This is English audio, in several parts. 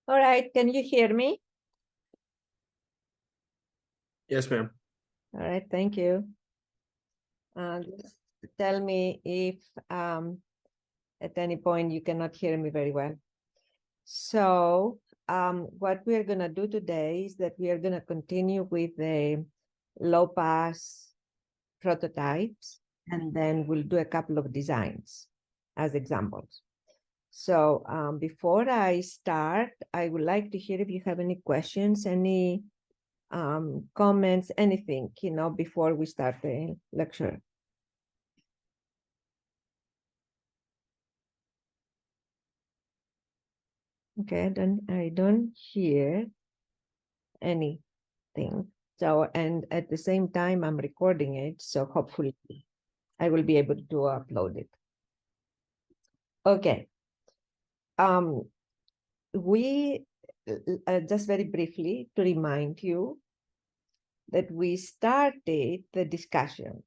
All right, can you hear me? Yes, ma'am. All right, thank you. Just tell me if at any point you cannot hear me very well. So what we are going to do today is that we are going to continue with the low pass prototypes, and then we'll do a couple of designs as examples. So before I start, I would like to hear if you have any questions, any comments, anything, before we start the lecture. Okay, then I don't hear anything. So, and at the same time, I'm recording it, so hopefully I will be able to upload it. Okay. We just very briefly to remind you that we started the discussion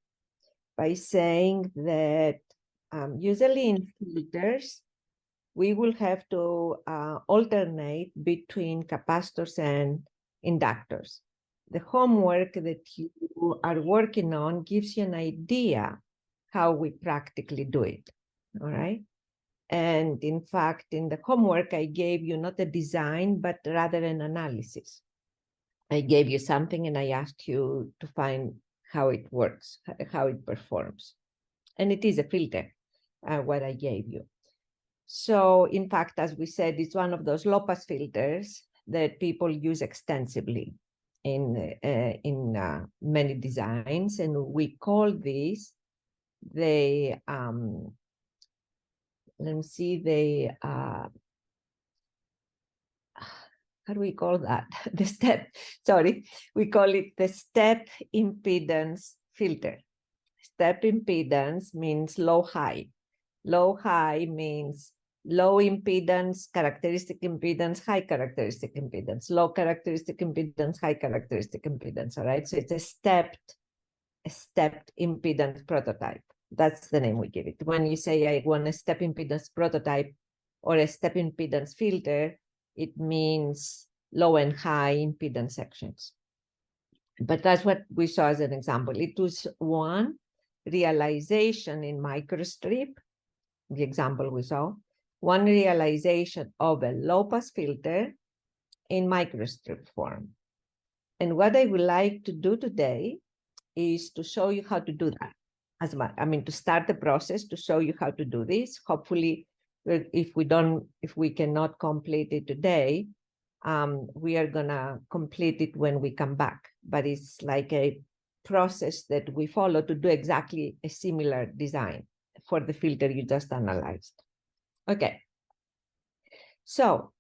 by saying that usually in filters, we will have to alternate between capacitors and inductors. The homework that you are working on gives you an idea how we practically do it, all right? And in fact, in the homework, I gave you not a design, but rather an analysis. I gave you something and I asked you to find how it works, how it performs. And it is a filter, what I gave you. So in fact, as we said, it's one of those low-pass filters that people use extensively in many designs. And we call this the, let me see, the, how do we call that? The step, sorry, we call it the step impedance filter. Step impedance means low-high. Low-high means low impedance, characteristic impedance, high characteristic impedance, low characteristic impedance, high characteristic impedance, all right? So it's a stepped impedance prototype. That's the name we give it. When you say I want a step impedance prototype or a step impedance filter, it means low and high impedance sections. But that's what we saw as an example. It was one realization in microstrip, the example we saw, one realization of a low-pass filter in microstrip form. And what I would like to do today is to show you how to do that. To start the process to show you how to do this. Hopefully, if we cannot complete it today, we are gonna complete it when we come back. But it's like a process that we follow to do exactly a similar design for the filter you just analyzed. Okay. So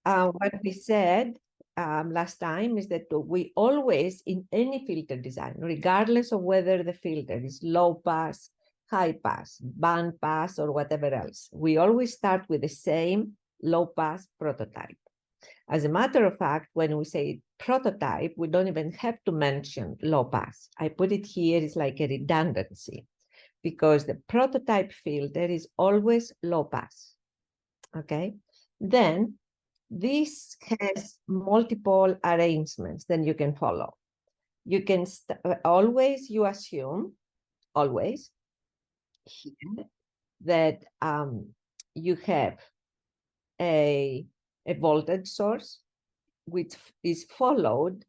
what we said last time is that we always, in any filter design, regardless of whether the filter is low pass, high pass, band pass, or whatever else, we always start with the same low pass prototype. As a matter of fact, when we say prototype, we don't even have to mention low pass. I put it here, it's like a redundancy, because the prototype filter is always low pass, okay? Then this has multiple arrangements that you can follow. You can always, you assume, always, here, that you have a voltage source, which is followed,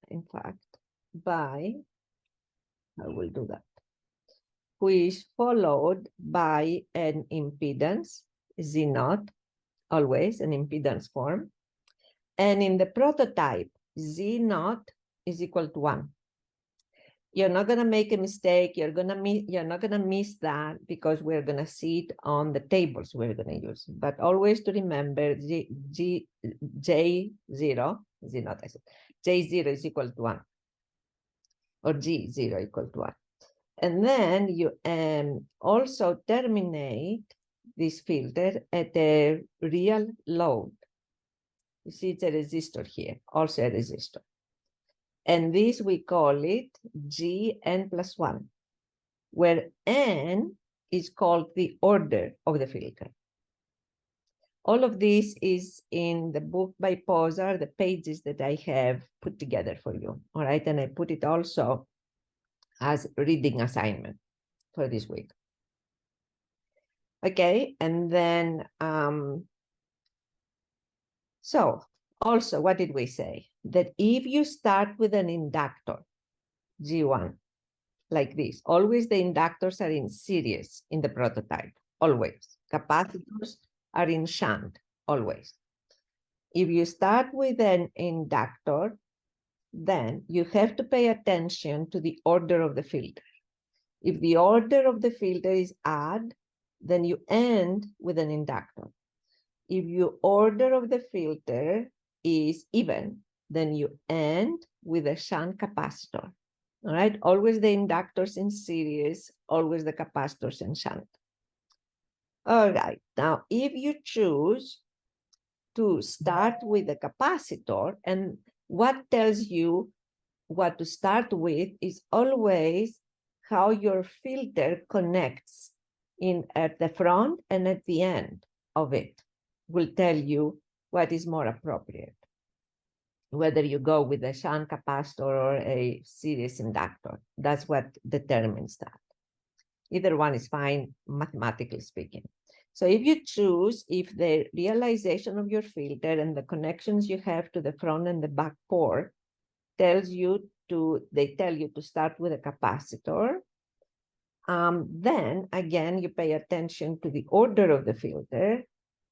in fact, by, I will do that, which is followed by an impedance, Z0, always an impedance form. And in the prototype, Z0 is equal to 1. You're not going to make a mistake. You're not going to miss that because we're going to see it on the tables we're going to use. But always to remember J0 is equal to 1, or G0 equal to 1. And then you also terminate this filter at a real load. You see it's a resistor here, also a resistor. And this we call it Gn plus 1, where n is called the order of the filter. All of this is in the book by Posar, the pages that I have put together for you. All right. And I put it also as reading assignment for this week. Okay. And then, so also, what did we say? That if you start with an inductor, G1, like this, always the inductors are in series in the prototype, always. Capacitors are in shunt, always. If you start with an inductor, then you have to pay attention to the order of the filter. If the order of the filter is odd, then you end with an inductor. If your order of the filter is even, then you end with a shunt capacitor. All right, always the inductors in series, always the capacitors in shunt. All right, now if you choose to start with a capacitor, and what tells you what to start with is always how your filter connects in at the front and at the end of it will tell you what is more appropriate, whether you go with a shunt capacitor or a series inductor. That's what determines that. Either one is fine, mathematically speaking. So if you choose, if the realization of your filter and the connections you have to the front and the back port tells you to, they tell you to start with a capacitor, then again, you pay attention to the order of the filter.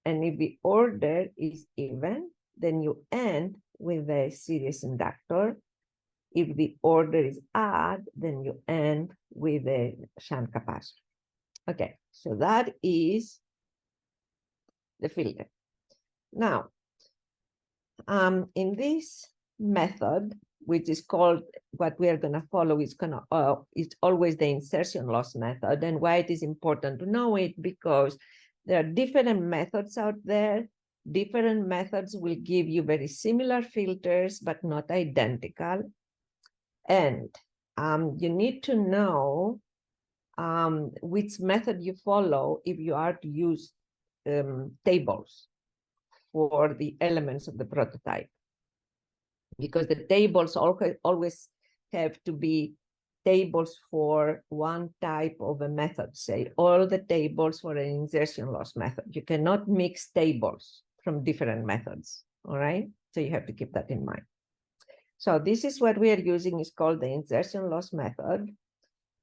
And if the order is even, then you end with a series inductor. If the order is odd, then you end with a shunt capacitor. Okay, so that is the filter. Now, in this method, which is called, what we are going to follow is it's always the insertion loss method. And why it is important to know it, because there are different methods out there. Different methods will give you very similar filters, but not identical. And you need to know which method you follow if you are to use tables for the elements of the prototype. Because the tables always have to be tables for one type of a method, say all the tables for an insertion loss method. You cannot mix tables from different methods, all right? So you have to keep that in mind. So this is what we are using, is called the insertion loss method.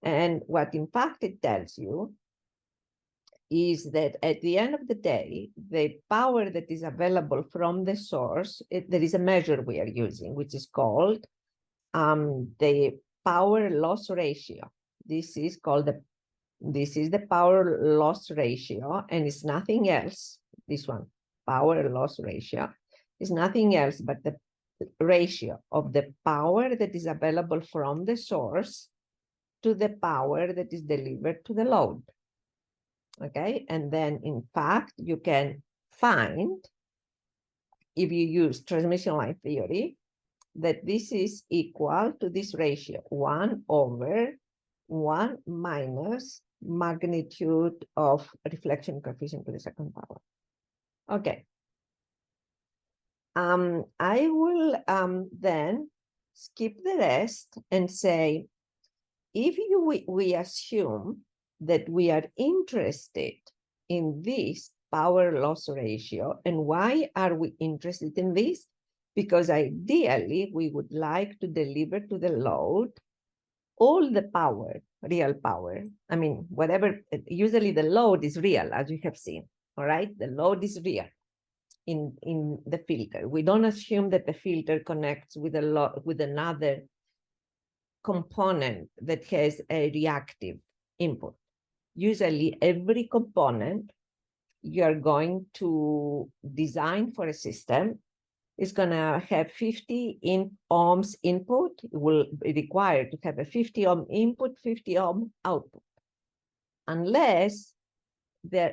And what in fact it tells you is that at the end of the day, the power that is available from the source, there is a measure we are using, which is called the power loss ratio. This is called the power loss ratio, and it's nothing else. This one, power loss ratio, is nothing else but the ratio of the power that is available from the source to the power that is delivered to the load. Okay, and then in fact, you can find, if you use transmission line theory, that this is equal to this ratio, 1/1 minus magnitude of reflection coefficient to the second power. Okay. I will then skip the rest and say, if we assume that we are interested in this power loss ratio, and why are we interested in this? Because ideally, we would like to deliver to the load all the power, real power. I mean, whatever, usually the load is real, as you have seen, all right? The load is real in the filter. We don't assume that the filter connects with another component that has a reactive input. Usually every component you're going to design for a system is going to have 50 ohms input. It will be required to have a 50 ohm input, 50 ohm output, unless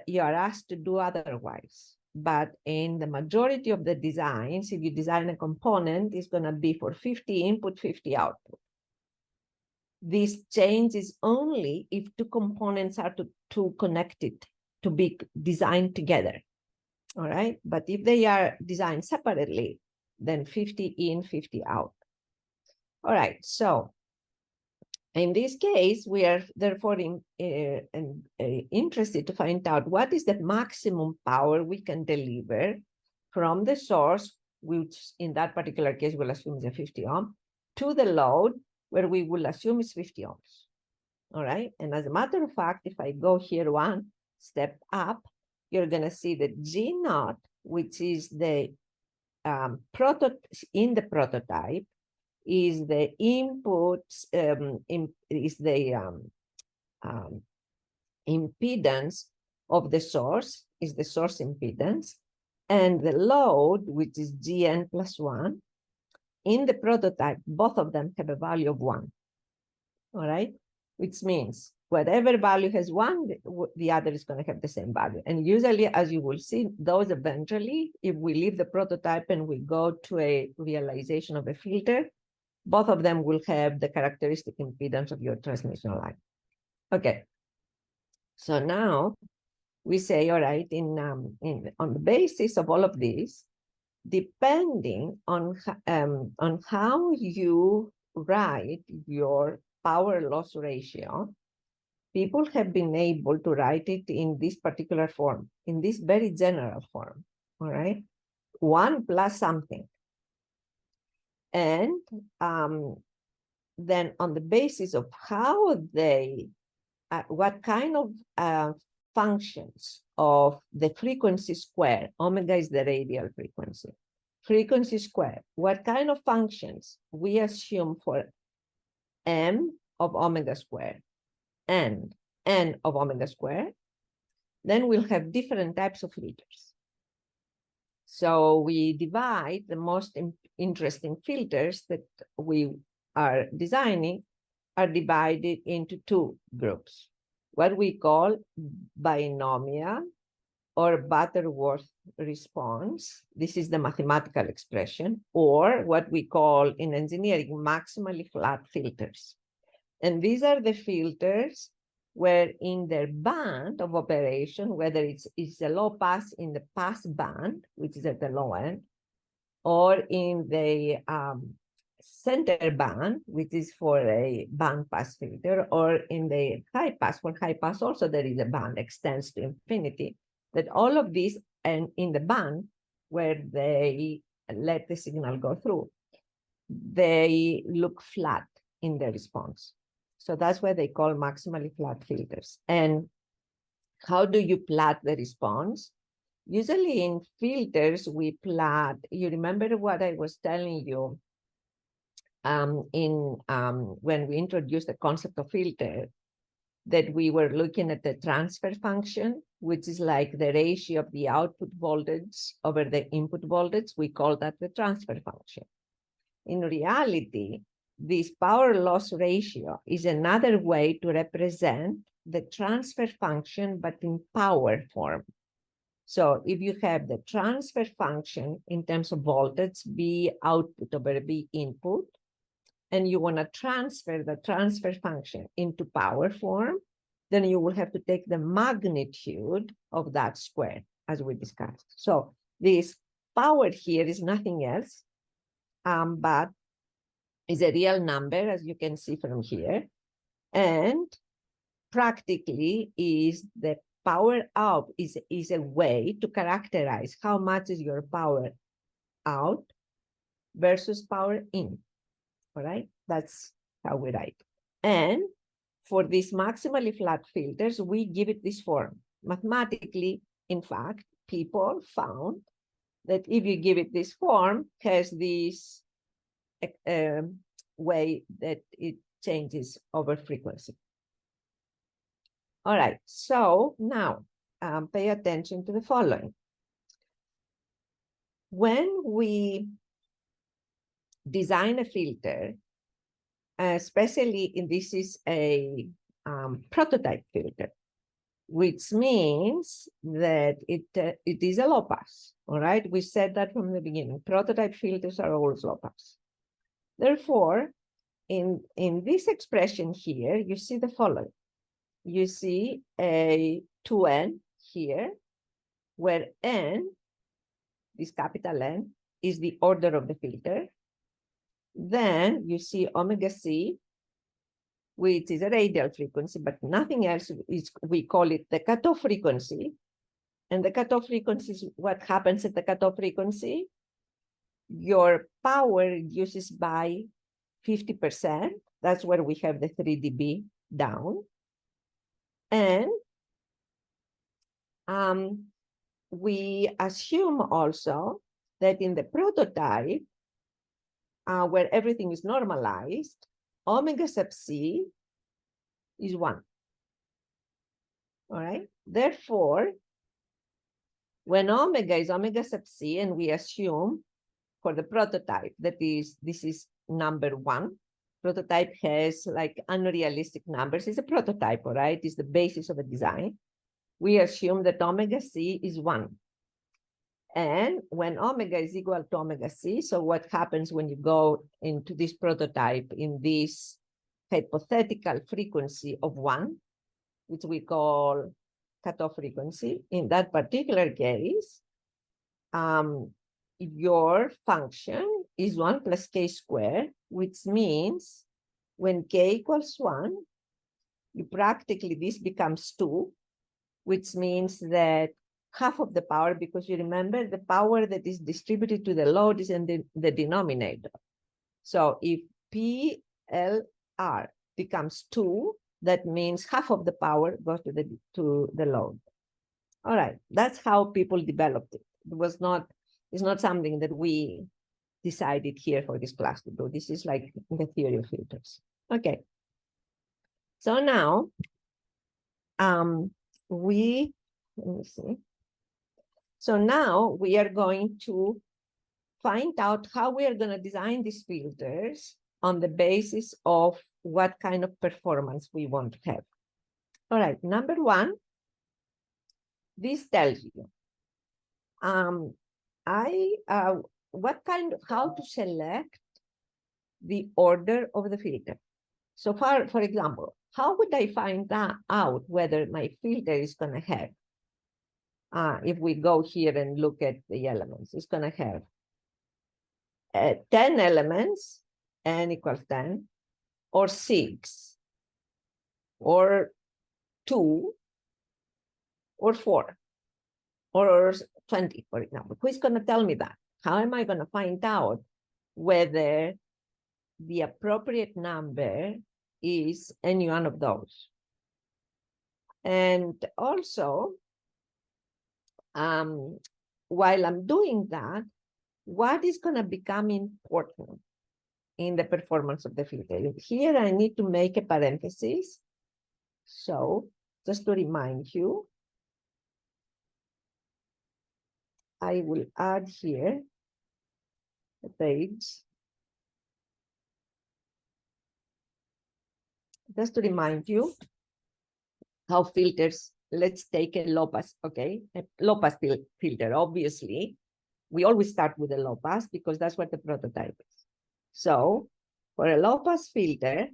you are asked to do otherwise. But in the majority of the designs, if you design a component, it's going to be for 50 input, 50 output. This changes only if two components are too connected to be designed together. all right? But if they are designed separately, then 50 in, 50 out. All right, so in this case, we are therefore interested to find out what is the maximum power we can deliver from the source, which in that particular case we'll assume is a 50 ohm, to the load, where we will assume is 50 ohms. All right, and as a matter of fact, if I go here one step up, you're going to see that G naught, which is the in the prototype, is the input, is the impedance of the source, is the source impedance, and the load, which is Gn plus 1, in the prototype, both of them have a value of 1. All right, which means whatever value has 1, the other is going to have the same value. And usually, as you will see, those eventually, if we leave the prototype and we go to a realization of a filter, both of them will have the characteristic impedance of your transmission line. Okay, so now we say, all right, on the basis of all of this, depending on how you write your power loss ratio, people have been able to write it in this particular form, in this very general form, all right? 1 plus something. And then on the basis of how they, what kind of functions of the frequency square, omega is the radial frequency square, what kind of functions we assume for m of omega square and n of omega square, then we'll have different types of filters. So we divide the most interesting filters that we are designing are divided into 2 groups, what we call binomial or Butterworth response. This is the mathematical expression, or what we call in engineering maximally flat filters. And these are the filters where in their band of operation, whether it's a low pass in the pass band, which is at the low end, or in the center band, which is for a band pass filter, or in the high pass, for high pass also there is a band extends to infinity, that all of these, and in the band where they let the signal go through, they look flat in the response. So that's why they call maximally flat filters. And how do you plot the response? Usually in filters, we plot, you remember what I was telling you when we introduced the concept of filter, that we were looking at the transfer function, which is like the ratio of the output voltage over the input voltage. We call that the transfer function. In reality, this power loss ratio is another way to represent the transfer function, but in power form. So if you have the transfer function in terms of voltage, B output over B input, and you want to transfer the transfer function into power form, then you will have to take the magnitude of that square, as we discussed. So this power here is nothing else, but is a real number, as you can see from here, and practically is the power out is a way to characterize how much is your power out versus power in. All right, that's how we write. And for these maximally flat filters, we give it this form. Mathematically, in fact, people found that if you give it this form, has this way that it changes over frequency. All right, so now pay attention to the following. When we design a filter, especially in this is a prototype filter, which means that it is a low pass. All right, we said that from the beginning. Prototype filters are always low pass. Therefore, in this expression here, you see the following. You see a 2n here, where n this capital N, is the order of the filter. Then you see omega C, which is a radial frequency, but nothing else is, we call it the cutoff frequency. And the cutoff frequency is what happens at the cutoff frequency. Your power reduces by 50%. That's where we have the 3 dB down. And we assume also that in the prototype, where everything is normalized, omega sub C is 1. All right. Therefore, when omega is omega sub C, and we assume for the prototype that this is number 1, prototype has like unrealistic numbers. It's a prototype, all right? It's the basis of a design. We assume that omega C is 1. And when omega is equal to omega C, so what happens when you go into this prototype in this hypothetical frequency of 1, which we call cutoff frequency, in that particular case, your function is 1 plus k squared, which means when k equals 1, you practically, this becomes 2, which means that half of the power, because you remember the power that is distributed to the load is in the denominator. So if PLR becomes 2, that means half of the power goes to the load. All right, that's how people developed it. It's not something that we decided here for this class to do. This is like the theory of filters. Okay. So now, let me see. So now we are going to find out how we are going to design these filters on the basis of what kind of performance we want to have. All right, number 1, this tells you how to select the order of the filter. So for example, how would I find out whether my filter is going to have, if we go here and look at the elements, it's going to have 10 elements, n equals 10, or 6, or 2, or 4, or 20, for example. Who's going to tell me that? How am I going to find out whether the appropriate number is any one of those? And also, while I'm doing that, what is going to become important in the performance of the filter? Here I need to make a parenthesis. So just to remind you, I will add here a page. Just to remind you how filters, let's take a low pass, okay? A low pass filter, obviously. We always start with a low pass because that's what the prototype is. So for a low pass filter,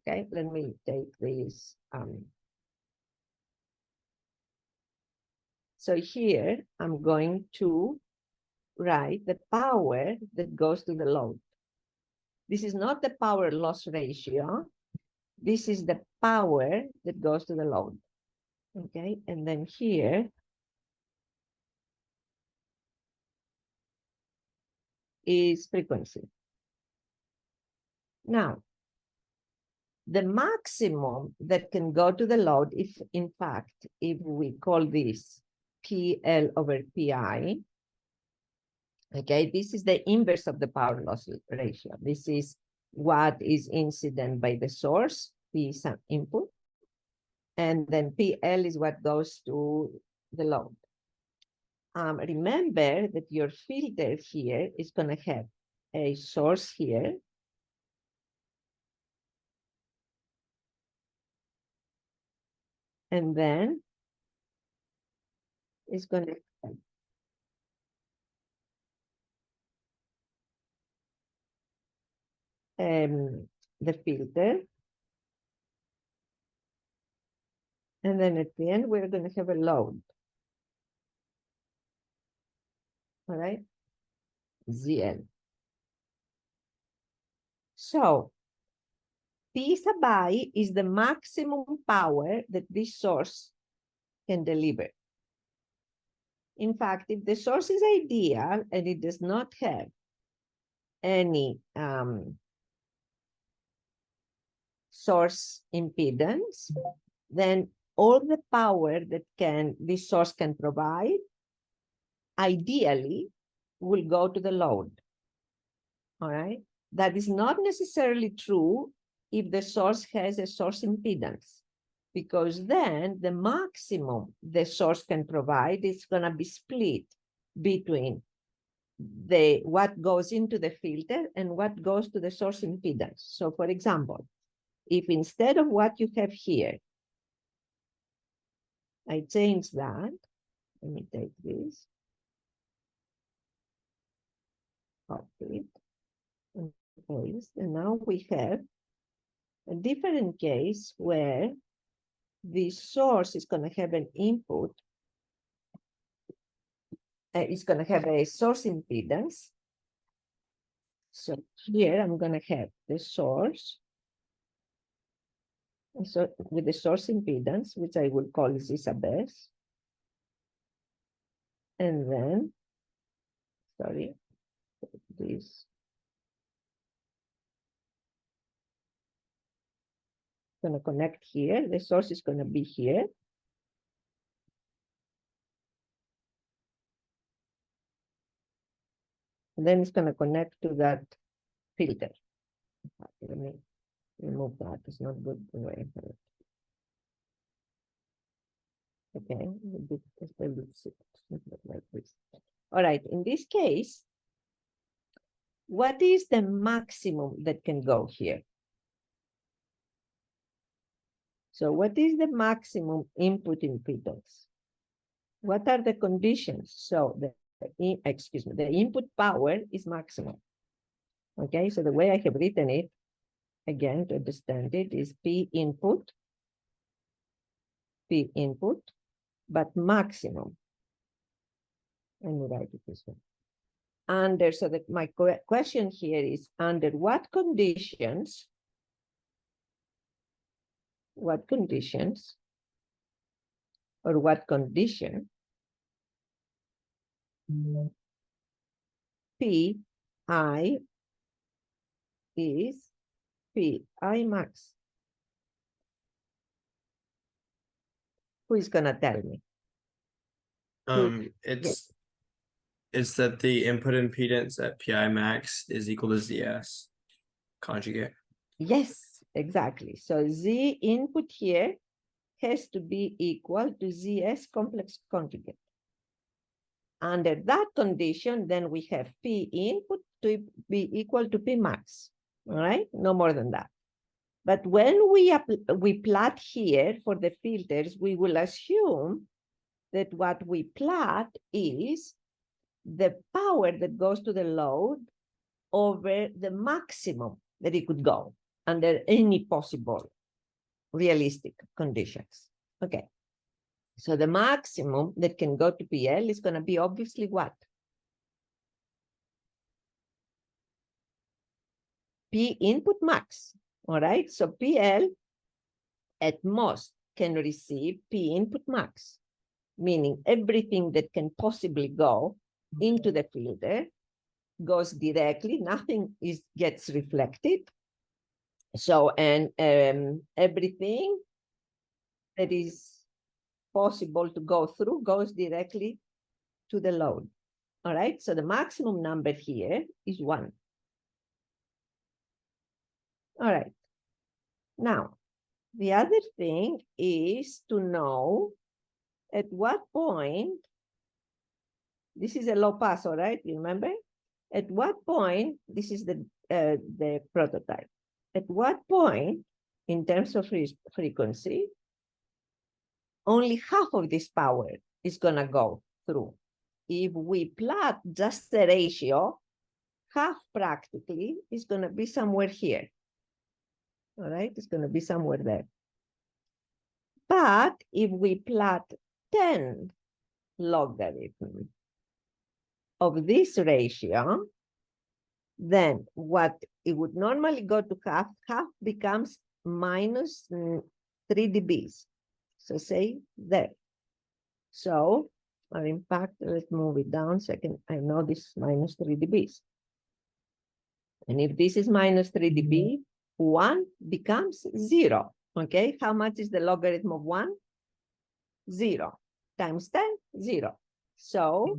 okay, let me take this. So here I'm going to write the power that goes to the load. This is not the power loss ratio. This is the power that goes to the load. Okay, and then here is frequency. Now, the maximum that can go to the load, if in fact, if we call this PL over PI, okay, this is the inverse of the power loss ratio. This is what is incident by the source, P is some input, and then PL is what goes to the load. Remember that your filter here is going to have a source here, and then it's going to the filter, and then at the end we're going to have a load. all right? ZL. So P sub I is the maximum power that this source can deliver. In fact, if the source is ideal and it does not have any source impedance, then all the power that this source can provide, ideally, will go to the load. All right? That is not necessarily true if the source has a source impedance, because then the maximum the source can provide is going to be split between what goes into the filter and what goes to the source impedance. So for example, if instead of what you have here, I change that, let me take this, copy it, and paste, and now we have a different case where the source is going to have an input, it's going to have a source impedance. So here I'm going to have the source, so with the source impedance, which I will call Z sub S. And then, sorry, this. Going to connect here. The source is going to be here. And then it's going to connect to that filter. Let me remove that. It's not good the way I have it. Okay, like this. All right, in this case, what is the maximum that can go here? So what is the maximum input impedance? What are the conditions? So the input power is maximum. Okay, so the way I have written it, again, to understand it, is P input, but maximum. Let me write it this way. So that my question here is, under what conditions, or what condition P I is P I max? Who is gonna tell me? It's that the input impedance at PI max is equal to ZS conjugate. Yes, exactly. So Z input here has to be equal to ZS complex conjugate. Under that condition, then we have P input to be equal to P max, all right? No more than that. But when we plot here for the filters, we will assume that what we plot is the power that goes to the load over the maximum that it could go under any possible realistic conditions. Okay. So the maximum that can go to PL is going to be obviously what? P input max. All right. So PL at most can receive P input max, meaning everything that can possibly go into the filter goes directly, nothing gets reflected. So, and everything that is possible to go through goes directly to the load. All right, so the maximum number here is 1. All right. Now, the other thing is to know at what point, this is a low pass, all right, you remember? At what point, this is the prototype. At what point, in terms of frequency, only half of this power is going to go through. If we plot just the ratio, half practically is going to be somewhere here. All right, it's going to be somewhere there. But if we plot 10 logarithm of this ratio, then what it would normally go to half, half becomes minus 3 dBs. So say there. So, or in fact, let's move it down so I know this is minus 3 dBs. And if this is minus 3 dB, 1 becomes 0. Okay, how much is the logarithm of 1? 0 times 10, 0. So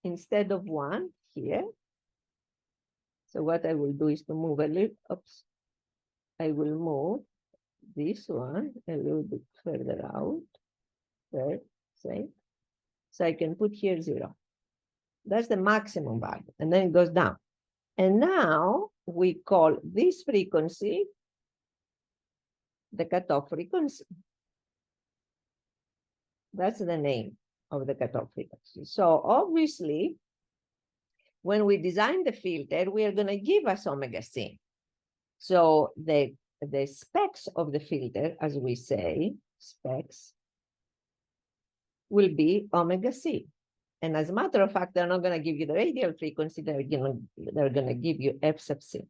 instead of 1 here, so what I will do is to move a little, oops, I will move this one a little bit further out, there, say, so I can put here 0. That's the maximum value, and then it goes down. And now we call this frequency the cutoff frequency. That's the name of the cutoff frequency. So obviously, when we design the filter, we are going to give us omega C. So the specs of the filter, as we say, specs, will be omega C. And as a matter of fact, they're not going to give you the radial frequency, they're going to give you F sub C.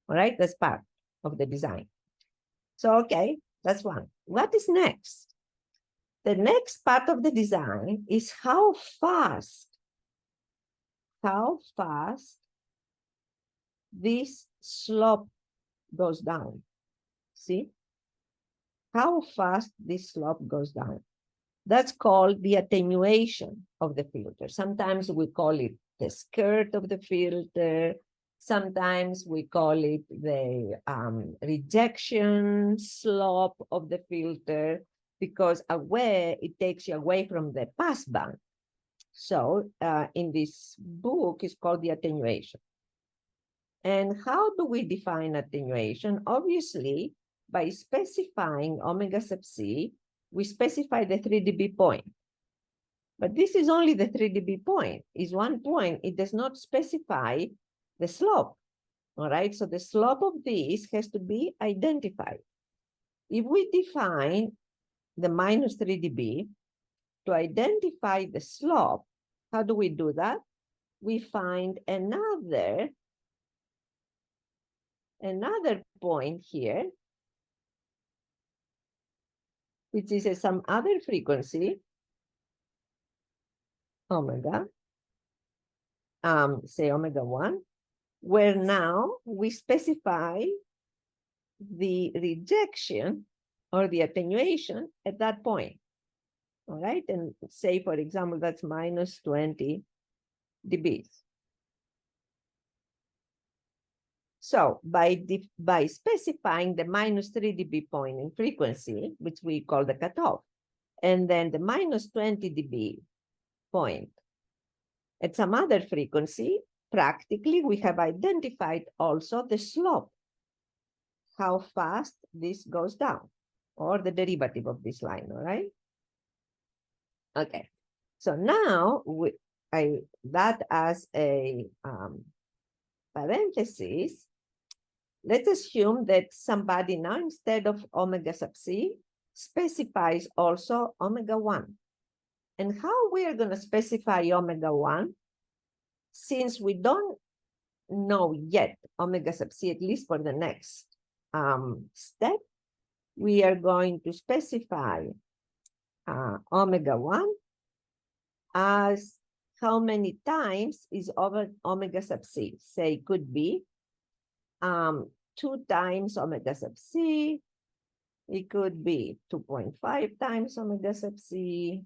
All right, that's part of the design. So, okay, that's one. What is next? The next part of the design is how fast this slope goes down. See? How fast this slope goes down. That's called the attenuation of the filter. Sometimes we call it the skirt of the filter. Sometimes we call it the rejection slope of the filter, because it takes you away from the passband. So in this book, it's called the attenuation. And how do we define attenuation? Obviously, by specifying omega sub C, we specify the 3 dB point. But this is only the 3 dB point, is 1 point. It does not specify the slope. All right, so the slope of this has to be identified. If we define the minus 3 dB to identify the slope, how do we do that? We find another point here, which is some other frequency, omega, say omega 1, where now we specify the rejection or the attenuation at that point. All right, and say, for example, that's minus 20 dBs. So by specifying the minus 3 dB point in frequency, which we call the cutoff, and then the minus 20 dB point at some other frequency, practically we have identified also the slope, how fast this goes down, or the derivative of this line, all right? Okay, so now that as a parenthesis, let's assume that somebody now, instead of omega sub C, specifies also omega 1. And how we are going to specify omega 1, since we don't know yet omega sub C, at least for the next step, we are going to specify omega 1 as how many times is over omega sub C. Say could be 2 times omega sub C. It could be 2.5 times omega sub C,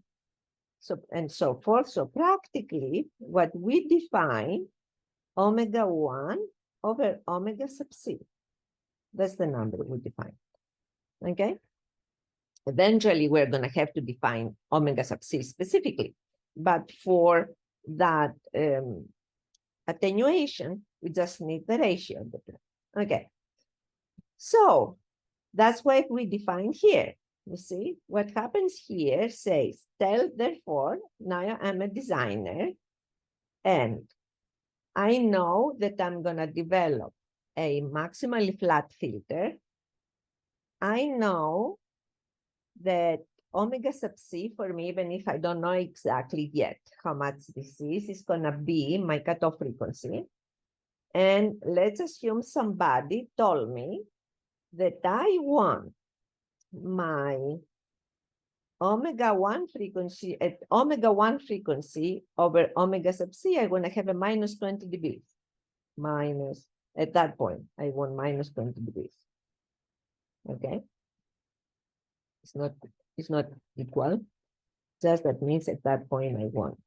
so and so forth. So practically, what we define omega 1 over omega sub C. That's the number we define. Okay. Eventually, we're going to have to define omega sub C specifically, but for that attenuation, we just need the ratio. Okay, so that's what we define here. You see, what happens here says, therefore, now I'm a designer, and I know that I'm going to develop a maximally flat filter. I know that omega sub c for me, even if I don't know exactly yet how much this is gonna be my cutoff frequency. And let's assume somebody told me that I want my omega 1 frequency at omega 1 frequency over omega sub c, I want to have a minus 20 dB. Minus, at that point, I want minus 20 dB. Okay. It's not equal. Just that means at that point I want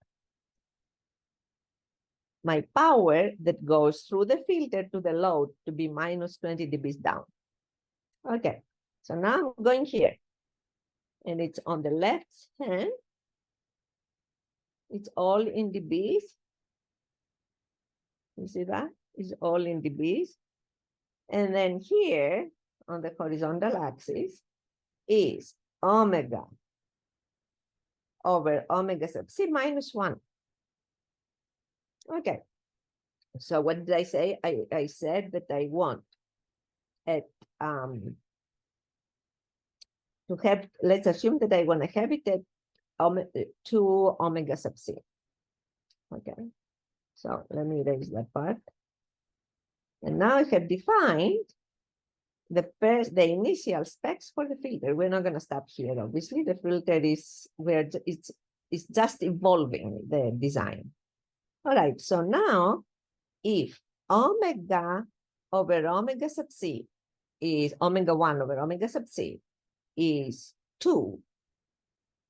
my power that goes through the filter to the load to be minus 20 dB down. Okay. So now I'm going here. And it's on the left hand. It's all in dBs. You see that? It's all in dBs. And then here on the horizontal axis is omega over omega sub c minus 1. Okay. So what did I say? I said that I want at to have, let's assume that I want to have it at 2 omega sub c. Okay. So let me erase that part. And now I have defined the initial specs for the filter. We're not going to stop here. Obviously, the filter is where it's just evolving the design. All right. So now, if omega over omega sub c is omega 1 over omega sub c is 2,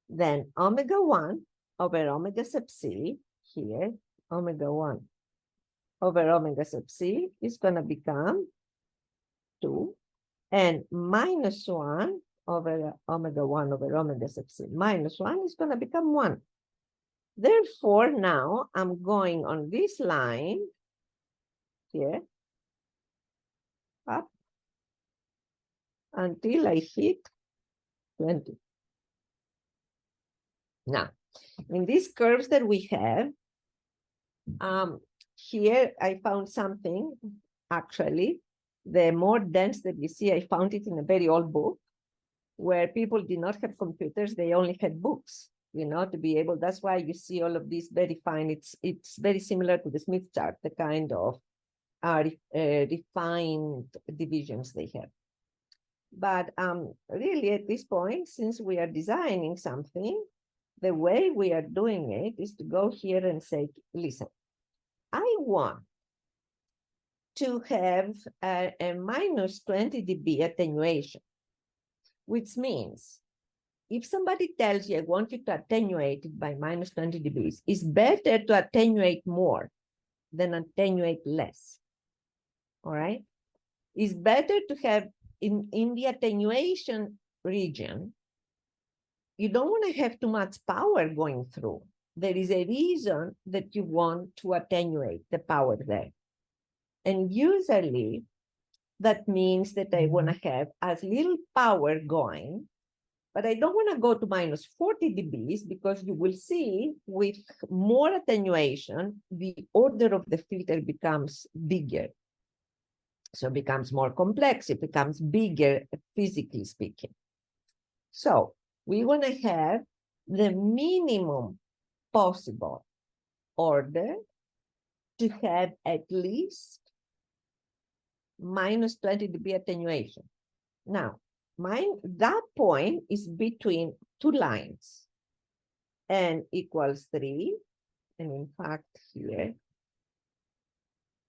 then omega 1 over omega sub c here, omega 1 over omega sub c is going to become 2, and minus 1 over omega 1 over omega sub c minus 1 is going to become 1. Therefore, now I'm going on this line here up until I hit 20. Now, in these curves that we have, here I found something, actually, the more dense that you see, I found it in a very old book where people did not have computers, they only had books, to be able, that's why you see all of these very fine, it's very similar to the Smith chart, the kind of refined divisions they have. But really at this point, since we are designing something, the way we are doing it is to go here and say, listen, I want to have a minus 20 dB attenuation, which means if somebody tells you, I want you to attenuate it by minus 20 dBs, it's better to attenuate more than attenuate less. All right? It's better to have in the attenuation region, you don't want to have too much power going through. There is a reason that you want to attenuate the power there. And usually that means that I want to have as little power going, but I don't want to go to minus 40 dBs because you will see with more attenuation, the order of the filter becomes bigger. So it becomes more complex, it becomes bigger, physically speaking. So we want to have the minimum possible order to have at least minus 20 dB attenuation. Now, that point is between two lines, n equals 3, and in fact here,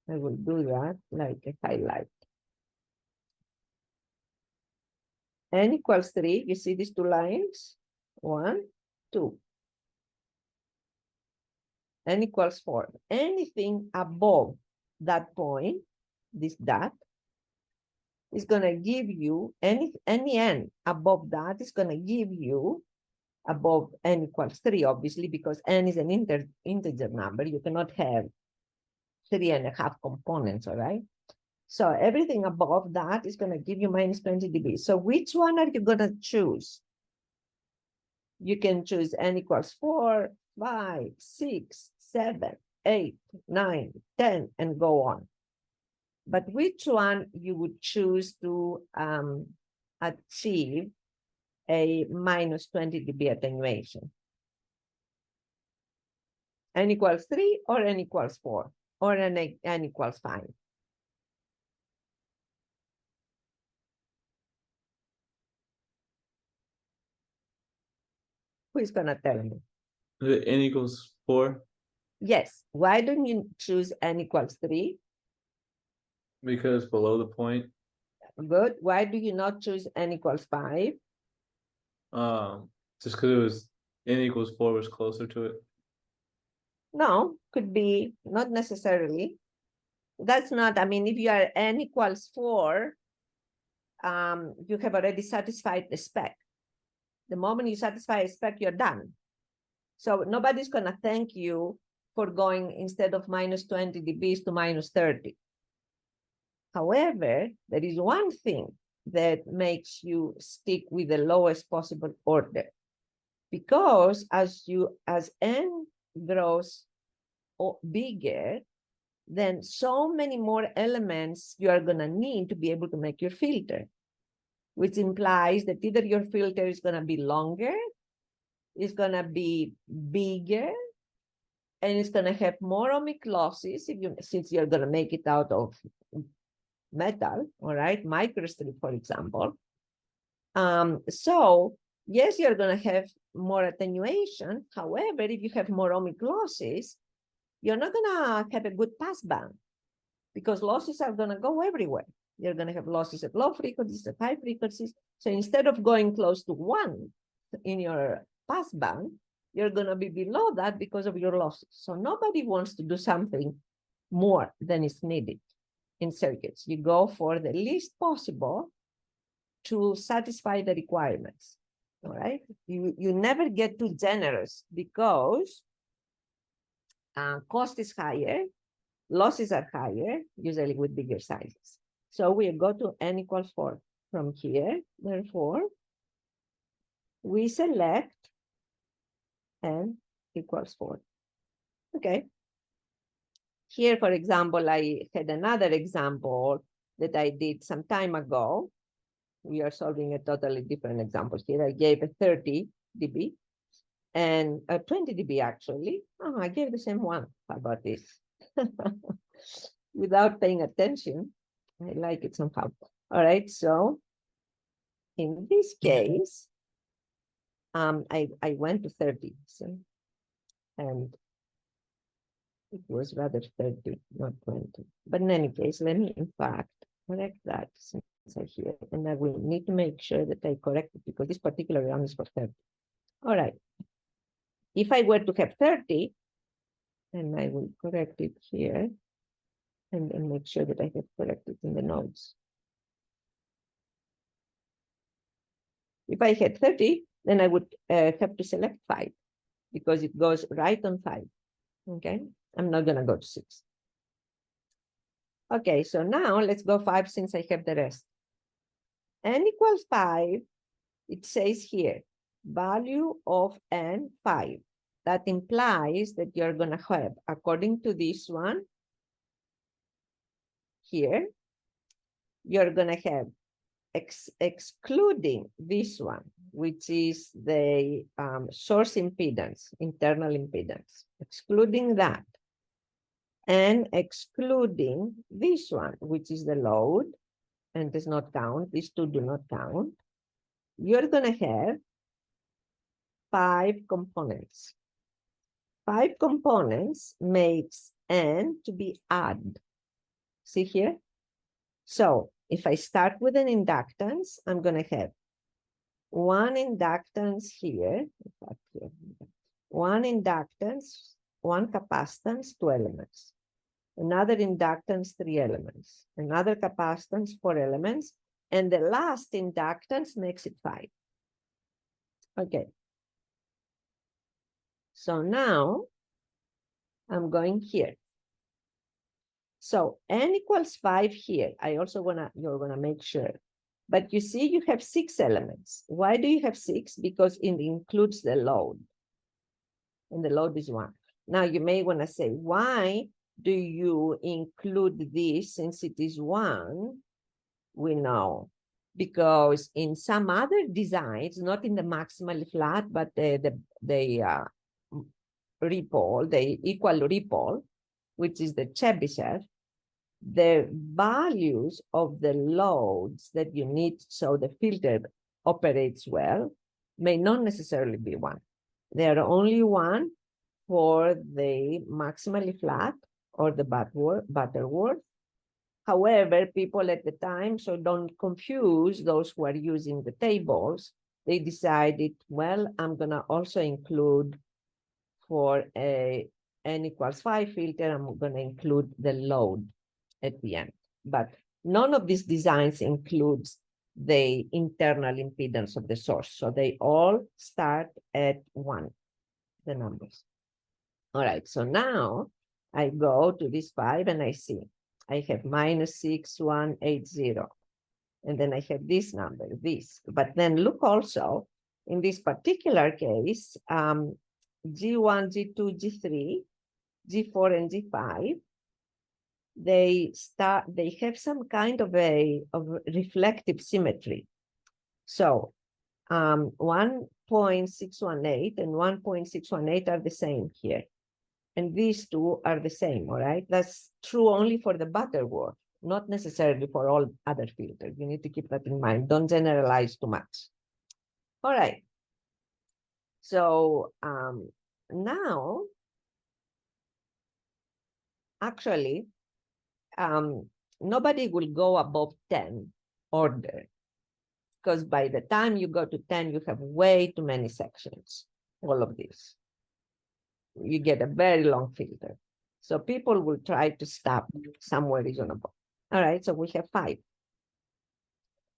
I will do that like a highlight. N equals 3, you see these two lines? 1, 2. N equals 4. Anything above that point, this dot, is going to give you, any n above that is going to give you above n equals 3, obviously, because n is an integer number. You cannot have 3.5 components, all right? So everything above that is going to give you minus 20 dB. So which one are you going to choose? You can choose n equals 4, 5, 6, 7, 8, 9, 10, and go on. But which one you would choose to achieve a minus 20 dB attenuation? N equals 3 or N equals 4 or N equals 5? Who is gonna tell me? The N equals 4 Yes. Why don't you choose N equals 3? because below the point. Good. Why do you not choose N equals 5? Just because it was N equals 4 was closer to it. No, could be not necessarily. That's not, I mean, if you are N equals 4, you have already satisfied the spec. The moment you satisfy a spec, you're done. So nobody's gonna thank you for going instead of minus 20 dBs to minus 30. However, there is one thing that makes you stick with the lowest possible order. Because as N grows bigger, then so many more elements you are gonna need to be able to make your filter, which implies that either your filter is gonna be longer, it's gonna be bigger, and it's gonna have more ohmic losses since you're gonna make it out of metal, all right, microstrip, for example. So yes, you're gonna have more attenuation. However, if you have more ohmic losses, you're not gonna have a good passband because losses are gonna go everywhere. You're gonna have losses at low frequencies, at high frequencies. So instead of going close to 1 in your passband, you're gonna be below that because of your losses. So nobody wants to do something more than is needed in circuits. You go for the least possible to satisfy the requirements, all right? You never get too generous because cost is higher, losses are higher, usually with bigger sizes. So we go to N equals 4 from here. Therefore, we select N equals 4. Okay. Here, for example, I had another example that I did some time ago. We are solving a totally different example here. I gave a 30 dB and a 20 dB actually. Oh, I gave the same one. How about this? Without paying attention. I like it somehow. All right, so in this case, I went to 30, so, and it was rather 30, not 20. But in any case, let me in fact correct that since I here, and I will need to make sure that I correct it because this particular round is for 30. All right. If I were to have 30, then I will correct it here and then make sure that I have corrected in the notes. If I had 30, then I would have to select 5 because it goes right on 5. Okay, I'm not gonna go to 6. Okay, so now let's go 5 since I have the rest. N equals 5, it says here, value of N 5. That implies that you're gonna have, according to this one here, you're gonna have excluding this one, which is the source impedance, internal impedance, excluding that, and excluding this one, which is the load, and does not count, these two do not count, you're gonna have 5 components. 5 components makes N to be odd. See here? So if I start with an inductance, I'm going to have 1 inductance here, one inductance, 1 capacitance, 2 elements, another inductance, 3 elements, another capacitance, 4 elements, and the last inductance makes it 5. Okay. So now I'm going here. So N equals 5 here. You're gonna make sure. But you see, you have 6 elements. Why do you have 6? Because it includes the load. And the load is 1. Now you may wanna say, why do you include this since it is 1? We know because in some other designs, not in the maximally flat, but the repole, the equal repole, which is the Chebyshev, the values of the loads that you need so the filter operates well may not necessarily be one. There are only one for the maximally flat or the Butterworth. However, people at the time, so don't confuse those who are using the tables, they decided, well, I'm gonna also include for a n=5 filter, I'm gonna include the load at the end. But none of these designs includes the internal impedance of the source. So they all start at 1, the numbers. All right, so now I go to this 5 and I see I have -6180. And then I have this number, this. But then look also, in this particular case, G1, G2, G3, G4, and G5, they have some kind of reflective symmetry. So 1.618 and 1.618 are the same here. And these two are the same, all right? That's true only for the Butterworth, not necessarily for all other filters. You need to keep that in mind. Don't generalize too much. All right. So now, actually, nobody will go above 10 order, because by the time you go to 10, you have way too many sections, all of this. You get a very long filter. So people will try to stop somewhere reasonable. All right, so we have 5.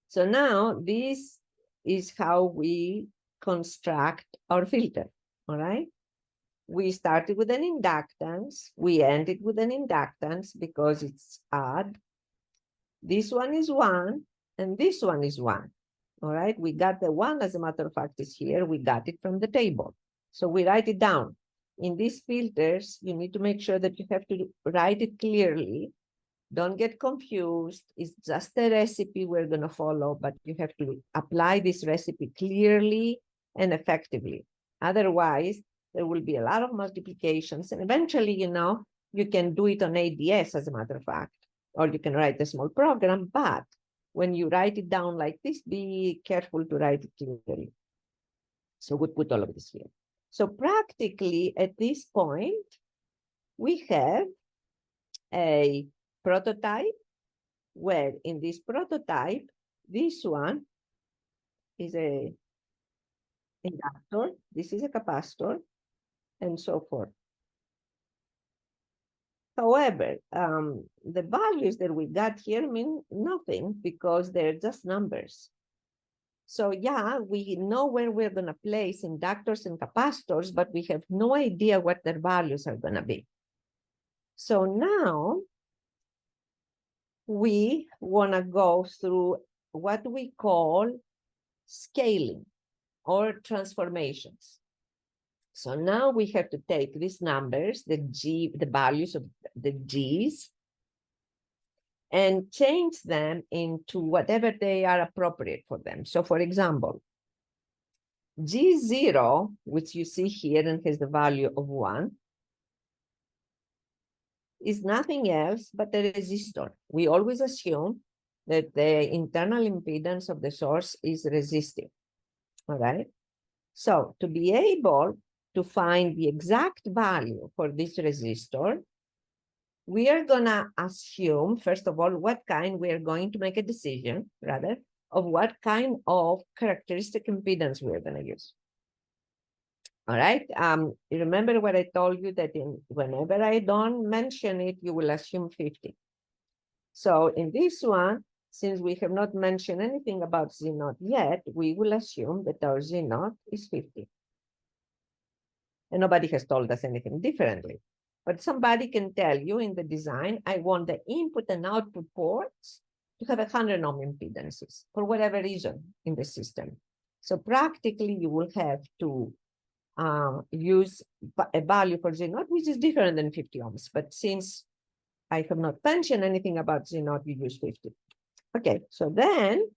So now this is how we construct our filter, all right? We started with an inductance, we ended with an inductance because it's odd. This one is 1, and this one is 1, all right? We got the 1, as a matter of fact, is here. We got it from the table. So we write it down. In these filters, you need to make sure that you have to write it clearly. Don't get confused. It's just a recipe we're going to follow, but you have to apply this recipe clearly and effectively. Otherwise, there will be a lot of multiplications. And eventually, you can do it on ADS, as a matter of fact, or you can write a small program. But when you write it down like this, be careful to write it clearly. So we put all of this here. So practically at this point, we have a prototype where in this prototype, this one is a inductor, this is a capacitor, and so forth. However, the values that we got here mean nothing because they're just numbers. So yeah, we know where we're going to place inductors and capacitors, but we have no idea what their values are going to be. So now we want to go through what we call scaling or transformations. So now we have to take these numbers, the values of the G's, and change them into whatever they are appropriate for them. So for example, G0, which you see here and has the value of 1, is nothing else but a resistor. We always assume that the internal impedance of the source is resistive, all right? So to be able to find the exact value for this resistor, we are gonna assume, first of all, what kind we are going to make a decision, rather, of what kind of characteristic impedance we're gonna use. All right, you remember what I told you that whenever I don't mention it, you will assume 50. So in this one, since we have not mentioned anything about Z0 yet, we will assume that our Z0 is 50. And nobody has told us anything differently. But somebody can tell you in the design, I want the input and output ports to have 100 ohm impedances for whatever reason in the system. So practically you will have to use a value for Z0, which is different than 50 ohms. But since I have not mentioned anything about Z0, you use 50. Okay, so then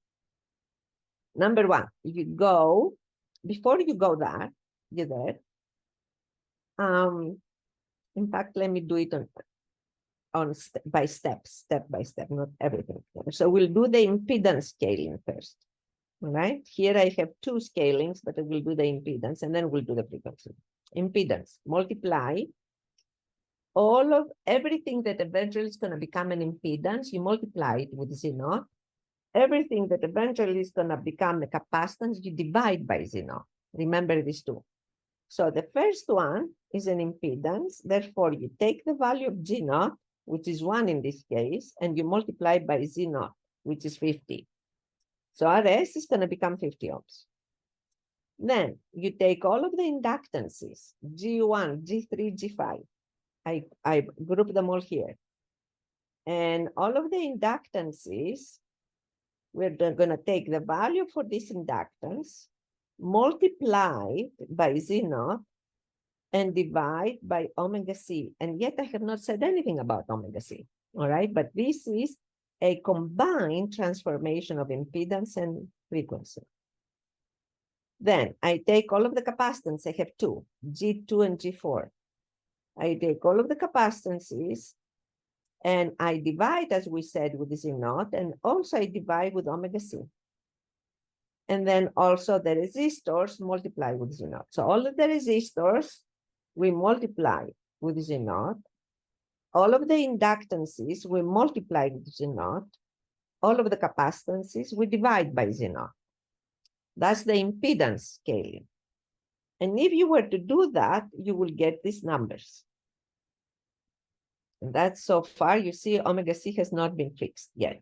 number one, before you go there, in fact, let me do it step by step, not everything. So we'll do the impedance scaling first. All right, here I have two scalings, but I will do the impedance and then we'll do the frequency. Impedance, multiply all of everything that eventually is going to become an impedance, you multiply it with Z0. Everything that eventually is going to become a capacitance, you divide by Z0. Remember these two. So the first one is an impedance. Therefore, you take the value of G0, which is 1 in this case, and you multiply by Z0, which is 50. So RS is going to become 50 ohms. Then you take all of the inductances, G1, G3, G5. I group them all here. And all of the inductances, we're going to take the value for this inductance, multiply by Z0, and divide by omega C. And yet I have not said anything about omega C. All right, but this is a combined transformation of impedance and frequency. Then I take all of the capacitance, I have two, G2 and G4. I take all of the capacitances and I divide, as we said, with Z0, and also I divide with omega C. And then also the resistors multiply with Z0. So all of the resistors, we multiply with Z0. All of the inductances, we multiply with Z0. All of the capacitances, we divide by Z0. That's the impedance scaling. And if you were to do that, you will get these numbers. And that's so far, you see, omega C has not been fixed yet.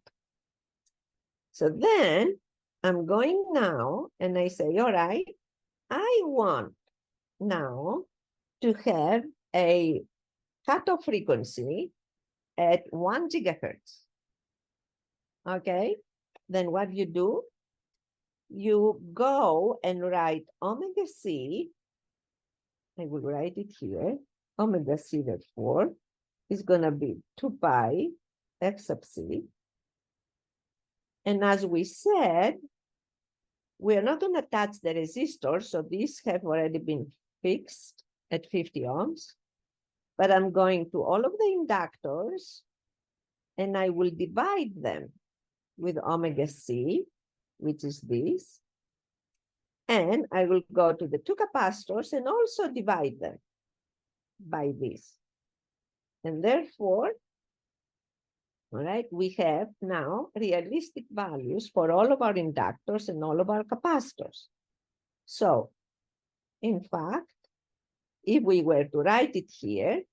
So then I'm going now and I say, all right, I want now to have a cutoff frequency at 1 gigahertz. Okay, then what you do? You go and write omega C. I will write it here. Omega C, therefore, is going to be 2 pi f sub c. And as we said, we are not going to touch the resistors, so these have already been fixed at 50 ohms. But I'm going to all of the inductors, and I will divide them with omega C, which is this. And I will go to the two capacitors and also divide them by this. And therefore, all right, we have now realistic values for all of our inductors and all of our capacitors. So, in fact, if we were to write it here,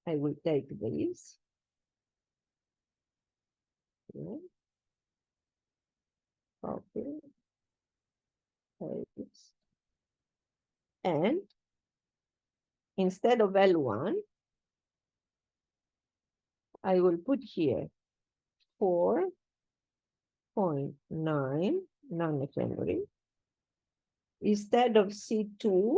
I will take this. Okay. Copy. Paste. And instead of L1, I will put here 4.9 nanohenry. Instead of C2,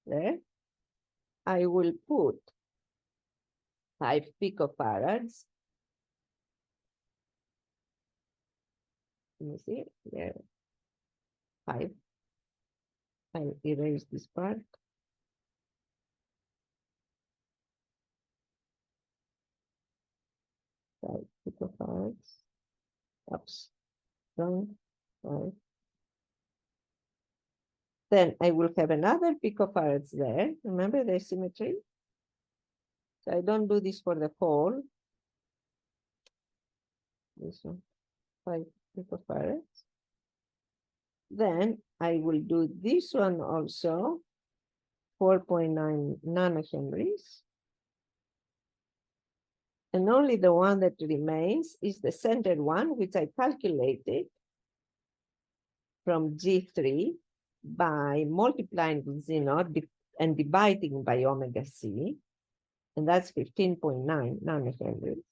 there, I will put 5 picofarads. Let me see, there, 5. I'll erase this part. Picofarads. Oops. Wrong. 5. Then I will have another picofarads there. Remember the symmetry? So I don't do this for the whole. This one, 5 picofarads. Then I will do this one also, 4.9 nanohenries. And only the one that remains is the centered one, which I calculated from G3 by multiplying with Z0 and dividing by omega C. And that's 15.9 nanohenries.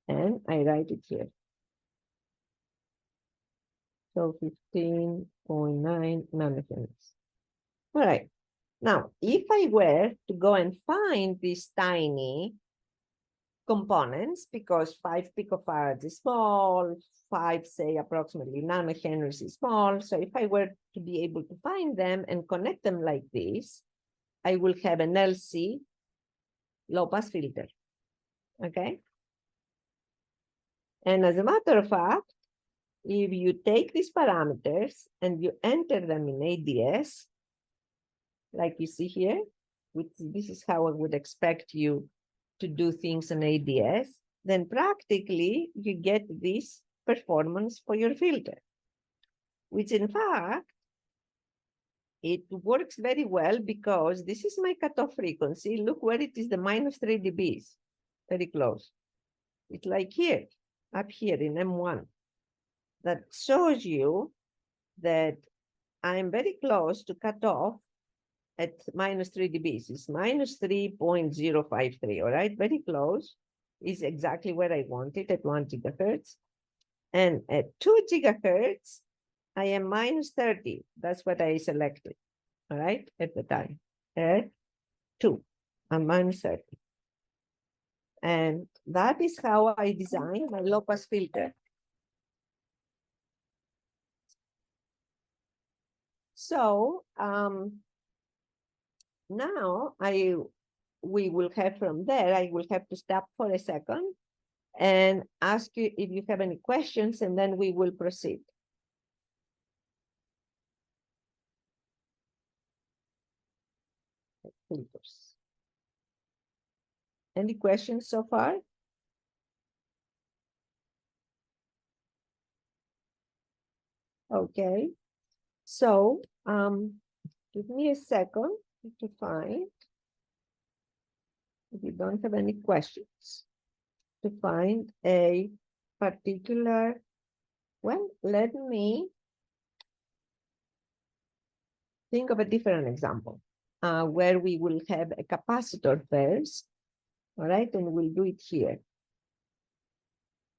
And I write it here. So 15.9 nanohenries. All right. Now, if I were to go and find these tiny components, because 5 picofarads is small, 5, say, approximately nanohenries is small. So if I were to be able to find them and connect them like this, I will have an LC low-pass filter, okay? And as a matter of fact, if you take these parameters and you enter them in ADS, like you see here, which this is how I would expect you to do things in ADS, then practically you get this performance for your filter, which in fact, it works very well because this is my cutoff frequency. Look where it is, the -3 dBs, very close. It's like here, up here in M1. That shows you that I'm very close to cut off at -3 dBs. It's -3.053, all right? Very close. Is exactly where I want it at 1 gigahertz. And at 2 gigahertz, I am -30. That's what I selected, all right, at the time. At 2, I'm -30. And that is how I design my low-pass filter. So now we will have from there, I will have to stop for a second and ask you if you have any questions, and then we will proceed. Filters. Any questions so far? Okay, so give me a second to find, if you don't have any questions, to find a particular, well, let me think of a different example where we will have a capacitor first, all right, and we'll do it here.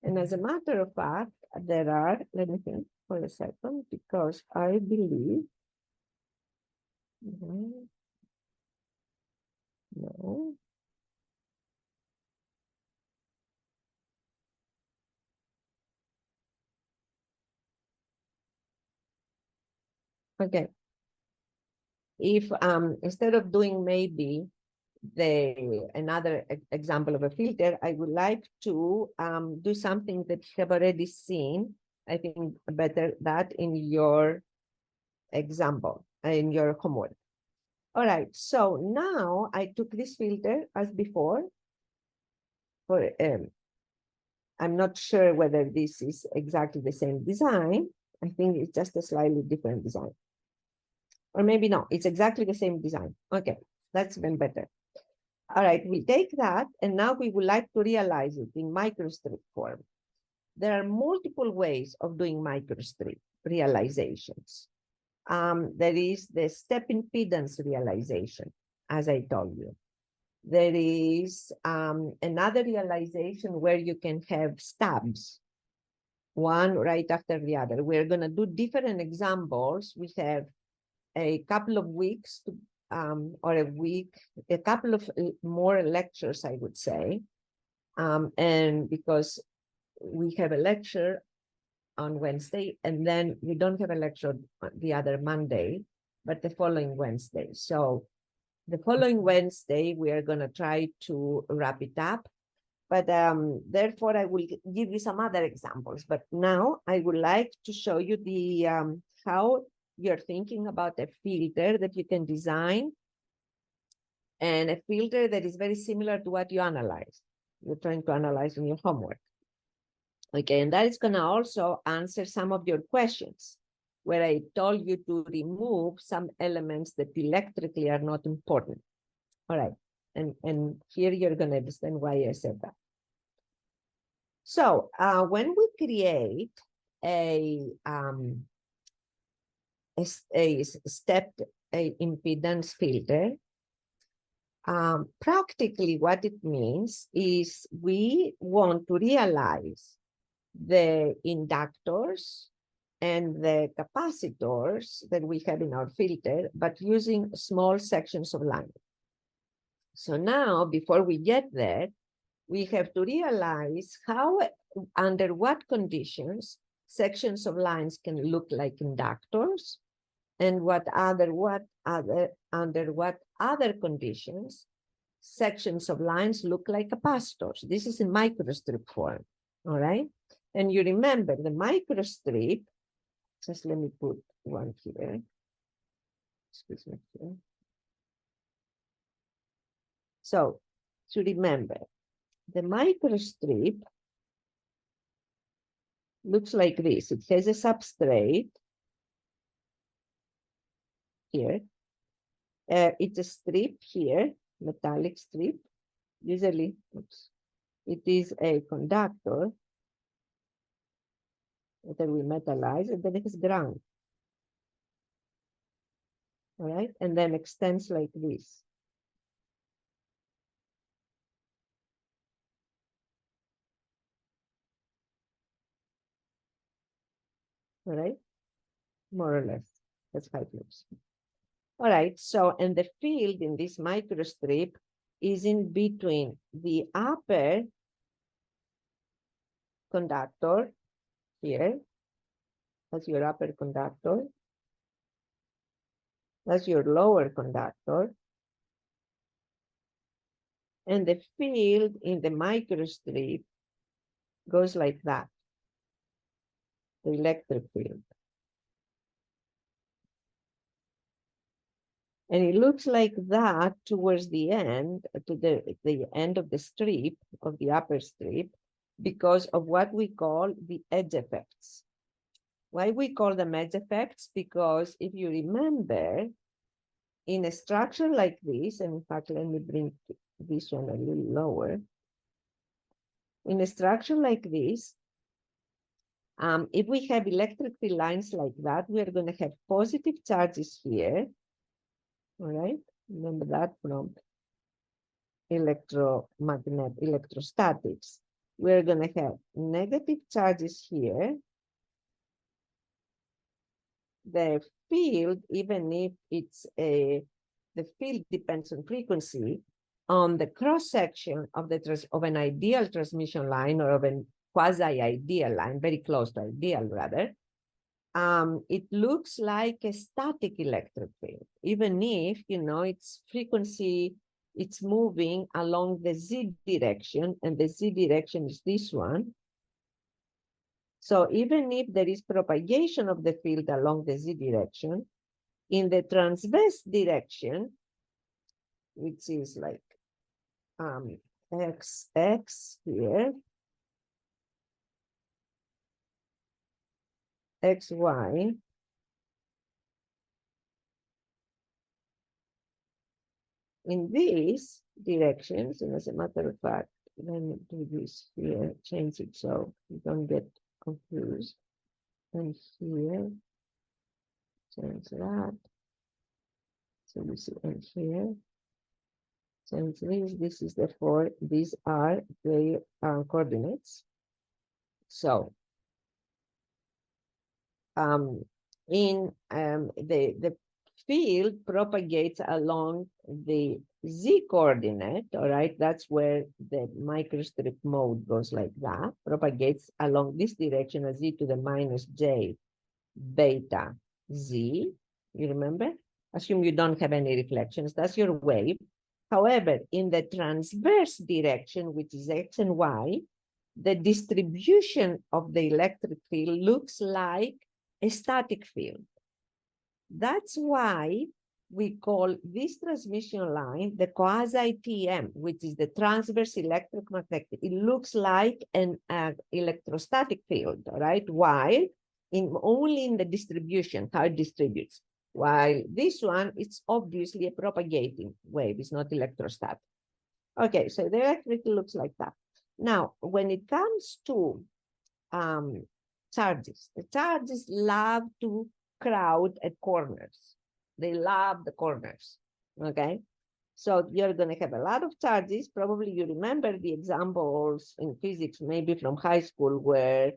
And as a matter of fact, there are, let me think for a second, because I believe, no. Okay. If instead of doing maybe another example of a filter, I would like to do something that you have already seen. I think better that in your example, in your homework. All right, so now I took this filter as before. For I'm not sure whether this is exactly the same design. I think it's just a slightly different design. Or maybe no, it's exactly the same design. Okay, that's even better. All right, we'll take that, and now we would like to realize it in microstrip form. There are multiple ways of doing microstrip realizations. There is the step impedance realization, as I told you. There is another realization where you can have stubs, one right after the other. We're going to do different examples. We have a couple of weeks to, or a week, a couple of more lectures, I would say. And because we have a lecture on Wednesday, and then we don't have a lecture the other Monday, but the following Wednesday. So the following Wednesday, we are going to try to wrap it up. But therefore, I will give you some other examples. But now I would like to show you the how you're thinking about a filter that you can design, and a filter that is very similar to what you analyze. You're trying to analyze in your homework. Okay, and that is going to also answer some of your questions, where I told you to remove some elements that electrically are not important. All right, and here you're going to understand why I said that. So when we create a stepped impedance filter, practically what it means is we want to realize the inductors and the capacitors that we have in our filter, but using small sections of line. So now, before we get there, we have to realize how, under what conditions, sections of lines can look like inductors, and under what other conditions sections of lines look like capacitors. This is in microstrip form, all right? And you remember the microstrip, just let me put one here. Excuse me here. So to remember, the microstrip looks like this. It has a substrate here. It's a strip here, metallic strip. Usually, it is a conductor that we metallize, and then it is ground. All right, and then extends like this. All right, more or less, that's how it looks. All right, so, and the field in this microstrip is in between the upper conductor here, that's your upper conductor, that's your lower conductor, and the field in the microstrip goes like that, the electric field. And it looks like that towards the end, to the end of the strip, of the upper strip, because of what we call the edge effects. Why we call them edge effects? Because if you remember, in a structure like this, and in fact, let me bring this one a little lower. In a structure like this, if we have electric field lines like that, we are going to have positive charges here. All right, remember that from electrostatics. We're going to have negative charges here. The field, even if it's the field depends on frequency, on the cross section of an ideal transmission line, or of a quasi-ideal line, very close to ideal rather, it looks like a static electric field, even if, you know, its frequency, it's moving along the z direction, and the z direction is this one. So even if there is propagation of the field along the z direction, in the transverse direction, which is like xx here, xy, in these directions, and as a matter of fact, let me do this here, change it so you don't get confused. And here, change that. So you see, and here, change this is the four, these are the coordinates. So, the field propagates along the z coordinate, all right? That's where the microstrip mode goes like that, propagates along this direction as z to the minus j beta z, you remember? Assume you don't have any reflections, that's your wave. However, in the transverse direction, which is x and y, the distribution of the electric field looks like a static field. That's why we call this transmission line the quasi-TM, which is the transverse electromagnetic. It looks like an electrostatic field, right? While only in the distribution, how it distributes. While this one, it's obviously a propagating wave, it's not electrostatic. Okay, so the electric looks like that. Now, when it comes to charges, the charges love to crowd at corners. They love the corners, okay? So you're gonna have a lot of charges. Probably you remember the examples in physics, maybe from high school, where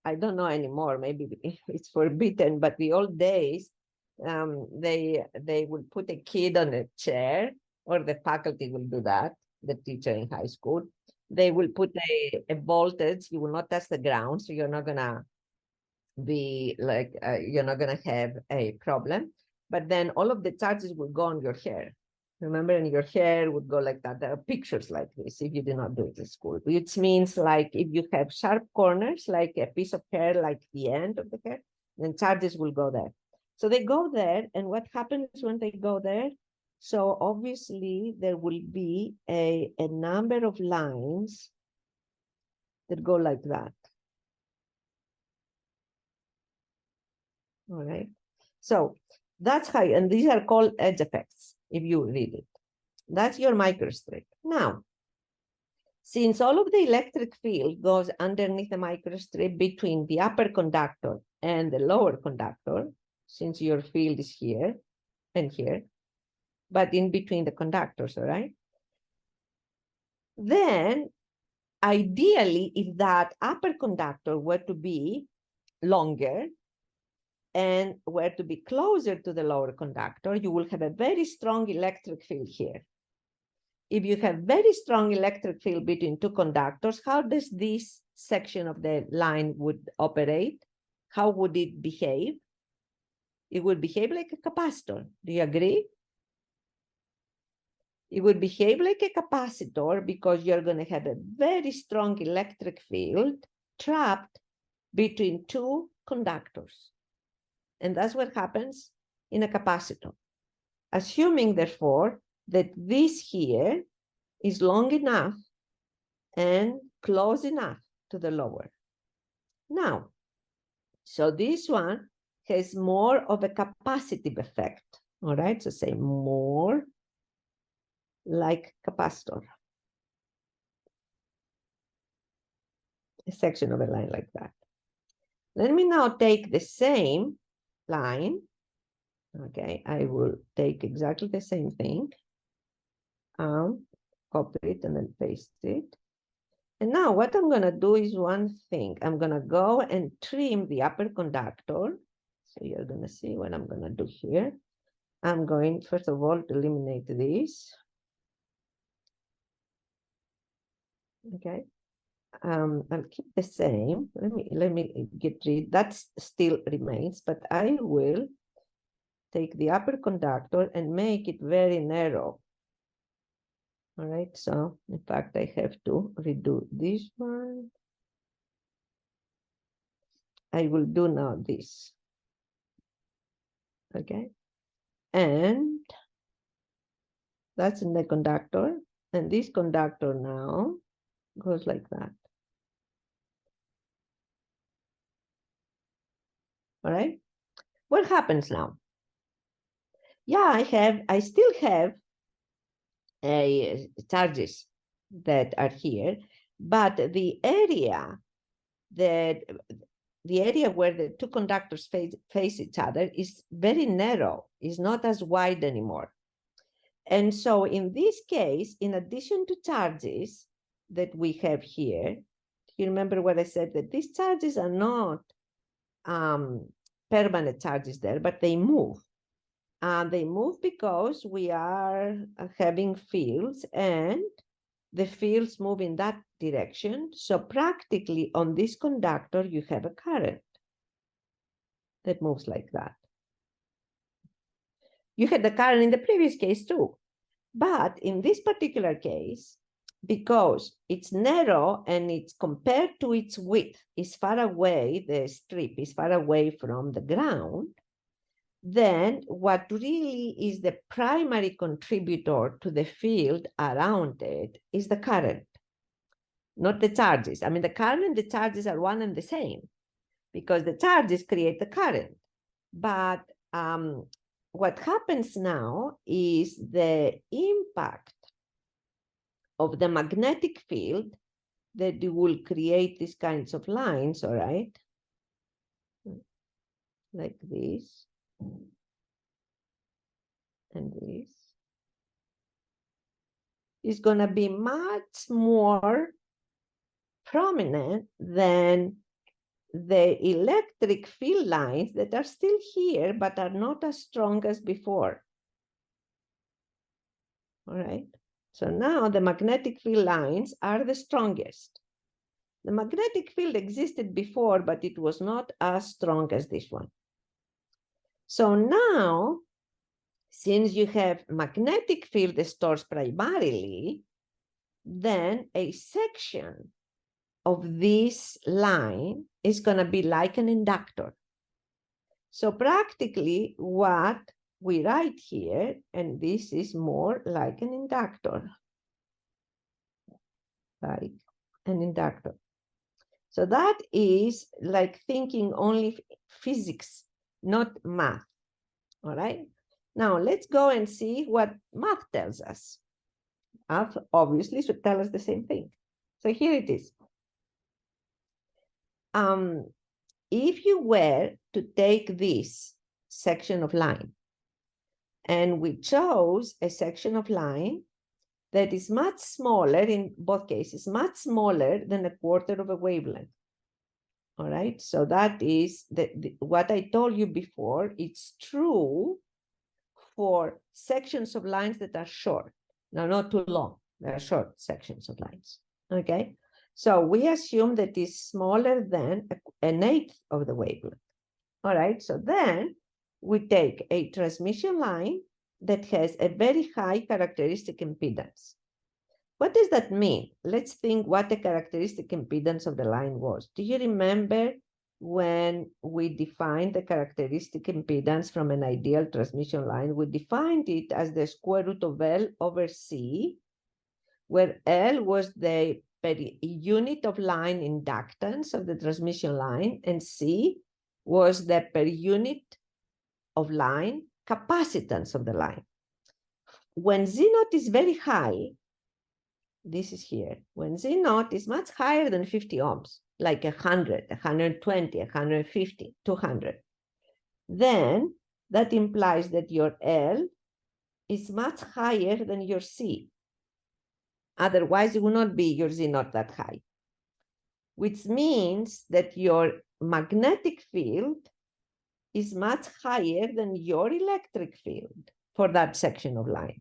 I don't know anymore, maybe it's forbidden, but the old days, they would put a kid on a chair, or the faculty will do that, the teacher in high school. They will put a voltage, you will not touch the ground, so you're not gonna be like, you're not gonna have a problem. But then all of the charges will go on your hair. Remember, and your hair would go like that. There are pictures like this if you did not do it in school, which means like if you have sharp corners, like a piece of hair, like the end of the hair, then charges will go there. So they go there, and what happens when they go there? So obviously there will be a number of lines that go like that. All right. So that's how, and these are called edge effects if you read it. That's your microstrip. Now, since all of the electric field goes underneath the microstrip between the upper conductor and the lower conductor, since your field is here and here, but in between the conductors, all right? Then, ideally, if that upper conductor were to be longer and were to be closer to the lower conductor, you will have a very strong electric field here. If you have very strong electric field between two conductors, how does this section of the line would operate? How would it behave? It would behave like a capacitor. Do you agree? It would behave like a capacitor because you're going to have a very strong electric field trapped between two conductors. And that's what happens in a capacitor. Assuming, therefore, that this here is long enough and close enough to the lower. Now, so this one has more of a capacitive effect, all right? So say more like capacitor. A section of a line like that. Let me now take the same line. Okay, I will take exactly the same thing. Copy it and then paste it. And now what I'm going to do is one thing. I'm going to go and trim the upper conductor. So you're going to see what I'm going to do here. I'm going, first of all, to eliminate this. Okay. I'll keep the same. Let me get rid, that still remains, but I will take the upper conductor and make it very narrow. All right, so in fact, I have to redo this one. I will do now this. Okay, and that's in the conductor, and this conductor now goes like that. All right, what happens now? Yeah, I still have charges that are here, but the area where the two conductors face each other is very narrow, is not as wide anymore. And so in this case, in addition to charges that we have here, you remember what I said, that these charges are not permanent charges there, but they move. They move because we are having fields, and the fields move in that direction. So practically on this conductor, you have a current that moves like that. You had the current in the previous case too. But in this particular case, because it's narrow and it's compared to its width, is far away, the strip is far away from the ground, then what really is the primary contributor to the field around it is the current, not the charges. I mean, the current and the charges are one and the same because the charges create the current. But what happens now is the impact of the magnetic field that will create these kinds of lines, all right? Like this. And this is going to be much more prominent than the electric field lines that are still here, but are not as strong as before. All right. So now the magnetic field lines are the strongest. The magnetic field existed before, but it was not as strong as this one. So now, since you have magnetic field stores primarily, then a section of this line is going to be like an inductor. So practically what we write here, and this is more like an inductor, like an inductor. So that is like thinking only physics, not math. All right. Now let's go and see what math tells us. Math obviously should tell us the same thing. So here it is. If you were to take this section of line, and we chose a section of line that is much smaller, in both cases, much smaller than a quarter of a wavelength. All right, so that is what I told you before. It's true for sections of lines that are short. Now, not too long, they are short sections of lines, okay? So we assume that is smaller than an eighth of the wavelength. All right, so then we take a transmission line that has a very high characteristic impedance. What does that mean? Let's think what the characteristic impedance of the line was. Do you remember when we defined the characteristic impedance from an ideal transmission line? We defined it as the square root of L over C, where L was the per unit of line inductance of the transmission line, and C was the per unit of line capacitance of the line. When Z naught is very high, this is here, when Z naught is much higher than 50 ohms, like 100, 120, 150, 200, then that implies that your L is much higher than your C. Otherwise, it will not be your Z naught that high, which means that your magnetic field is much higher than your electric field for that section of line,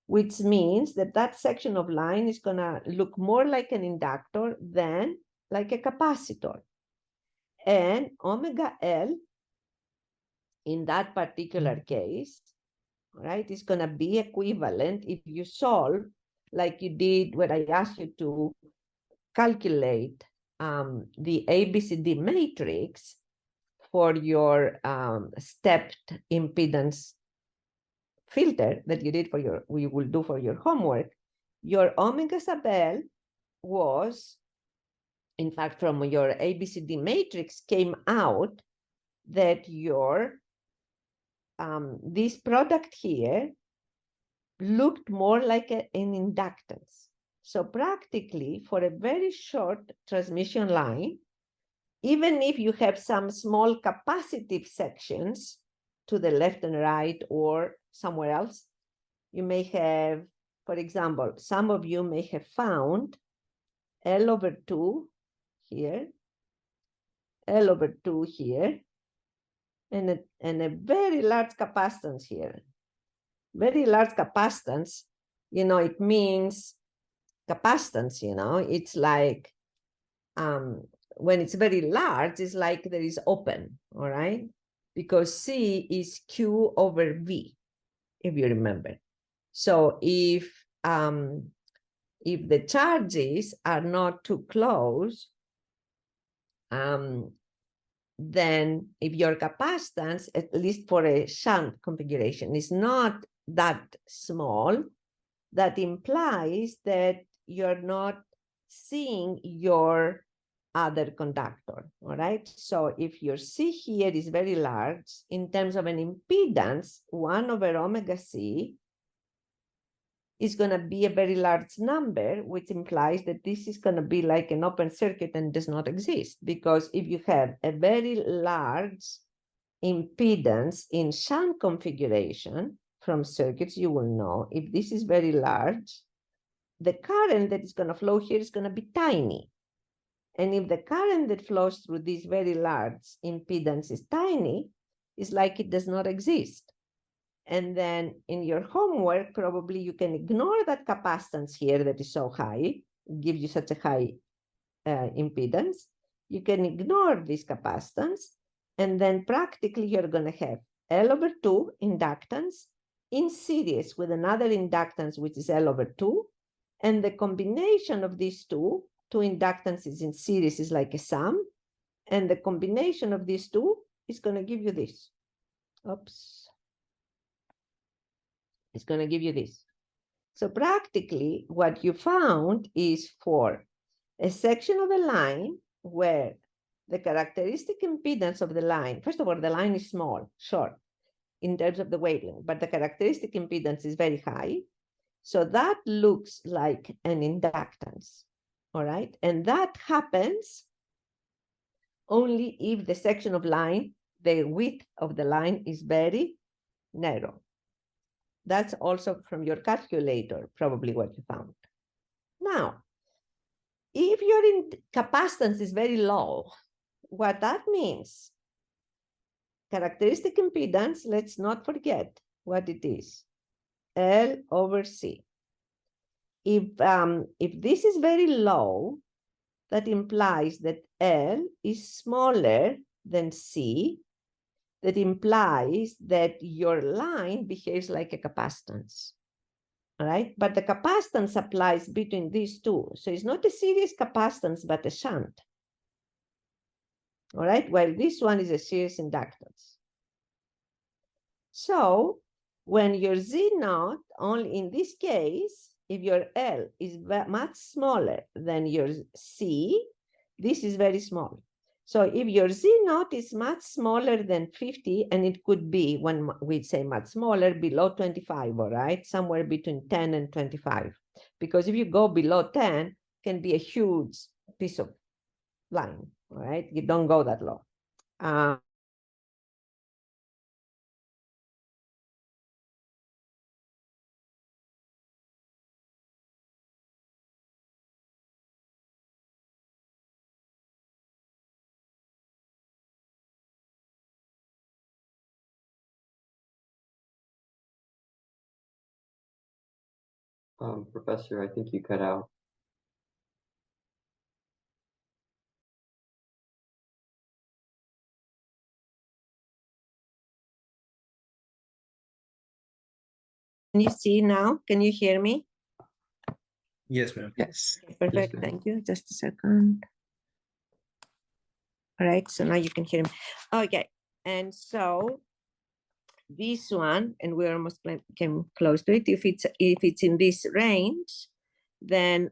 which means that that section of line is going to look more like an inductor than like a capacitor. And omega L, in that particular case, right, is going to be equivalent if you solve like you did when I asked you to calculate the ABCD matrix for your stepped impedance filter that you did for your, we will do for your homework. Your omega sub L was, in fact, from your ABCD matrix came out that your this product here looked more like an inductance. So practically for a very short transmission line, even if you have some small capacitive sections to the left and right or somewhere else, you may have, for example, some of you may have found L over 2 here, L over 2 here, and a very large capacitance here. Very large capacitance, you know, it means capacitance, you know, it's like when it's very large, it's like there is open, all right? Because C is Q over V, if you remember. So if the charges are not too close, then if your capacitance, at least for a shunt configuration, is not that small, that implies that you're not seeing your other conductor, all right? So if your C here is very large, in terms of an impedance, 1 over omega C is going to be a very large number, which implies that this is going to be like an open circuit and does not exist. Because if you have a very large impedance in shunt configuration from circuits, you will know if this is very large, the current that is going to flow here is going to be tiny. And if the current that flows through this very large impedance is tiny, it's like it does not exist. And then in your homework, probably you can ignore that capacitance here that is so high, gives you such a high impedance. You can ignore this capacitance, and then practically you're going to have L/2 inductance in series with another inductance, which is L/2, and the combination of these two inductances in series is like a sum, and the combination of these two is going to give you this. Oops. It's going to give you this. So practically what you found is for a section of a line where the characteristic impedance of the line, first of all, the line is small, short in terms of the wavelength, but the characteristic impedance is very high. So that looks like an inductance, all right? And that happens only if the section of line, the width of the line is very narrow. That's also from your calculator, probably what you found. Now, if your capacitance is very low, what that means, characteristic impedance, let's not forget what it is, L/C. If this is very low, that implies that L is smaller than C. That implies that your line behaves like a capacitance. All right, but the capacitance applies between these two. So it's not a series capacitance, but a shunt. All right, while this one is a series inductance. So when your Z0, only in this case, if your L is much smaller than your C, this is very small. So if your Z0 is much smaller than 50, and it could be, when we say much smaller, below 25, all right, somewhere between 10 and 25. Because if you go below 10, it can be a huge piece of line, all right? You don't go that low. Professor, I think you cut out. Can you see now? Can you hear me? Yes, ma'am. Yes. Okay, perfect, ma'am. thank you. Just a second. All right, so now you can hear me. Okay, and so this one, and we almost came close to it. If it's in this range, then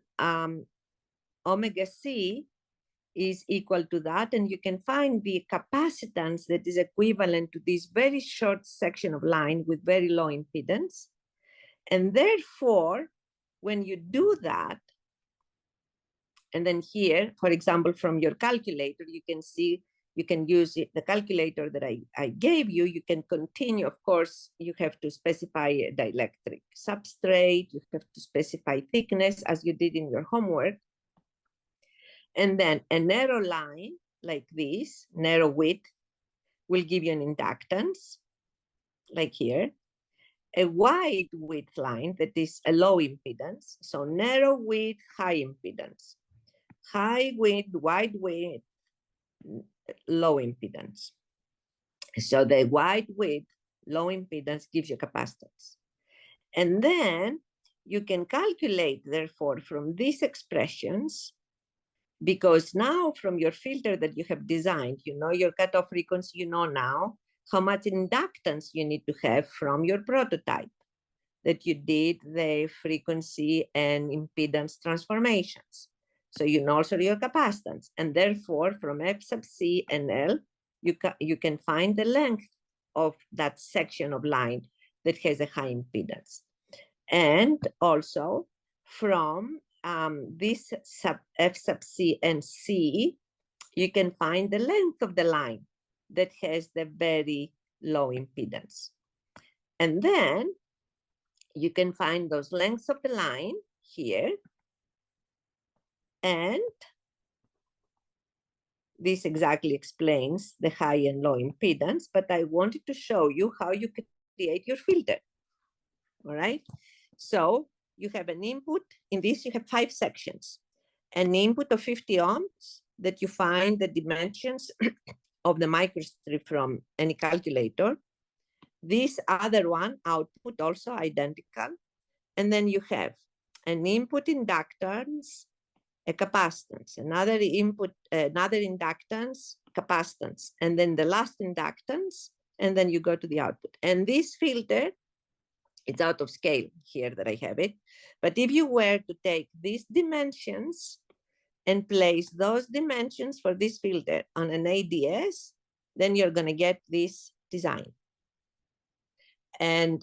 omega C is equal to that, and you can find the capacitance that is equivalent to this very short section of line with very low impedance. And therefore, when you do that, and then here, for example, from your calculator, you can see, you can use it, the calculator that I gave you, you can continue. Of course, you have to specify a dielectric substrate, you have to specify thickness as you did in your homework. And then a narrow line like this, narrow width, will give you an inductance, like here. A wide width line that is a low impedance. So narrow width, high impedance. High width, wide width, low impedance. So the wide width, low impedance gives you capacitance. And then you can calculate, therefore, from these expressions, because now from your filter that you have designed, you know your cutoff frequency, you know now how much inductance you need to have from your prototype that you did the frequency and impedance transformations. So you know also your capacitance, and therefore from F sub C and L, you can find the length of that section of line that has a high impedance. And also from this F sub C and C, you can find the length of the line that has the very low impedance. And then you can find those lengths of the line here, and this exactly explains the high and low impedance, but I wanted to show you how you can create your filter. All right. So you have an input. In this, you have 5 sections. An input of 50 ohms that you find the dimensions of the microstrip from any calculator. This other one, output, also identical. And then you have an input inductance, a capacitance, another input, another inductance, capacitance, and then the last inductance, and then you go to the output. And this filter, it's out of scale here that I have it. But if you were to take these dimensions and place those dimensions for this filter on an ADS, then you're going to get this design. And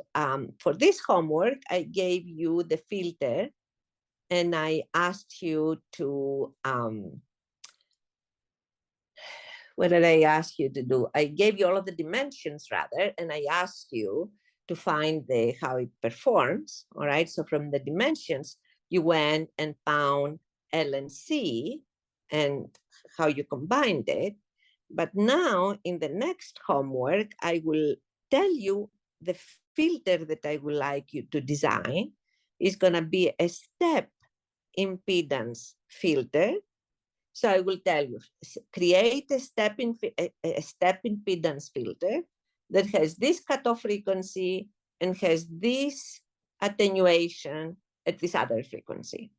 for this homework, I gave you the filter and I asked you to, what did I ask you to do? I gave you all of the dimensions rather, and I asked you to find how it performs, all right? So from the dimensions, you went and found L and C and how you combined it. But now in the next homework, I will tell you the filter that I would like you to design is gonna be a step impedance filter. So I will tell you, create a step impedance filter that has this cutoff frequency and has this attenuation at this other frequency.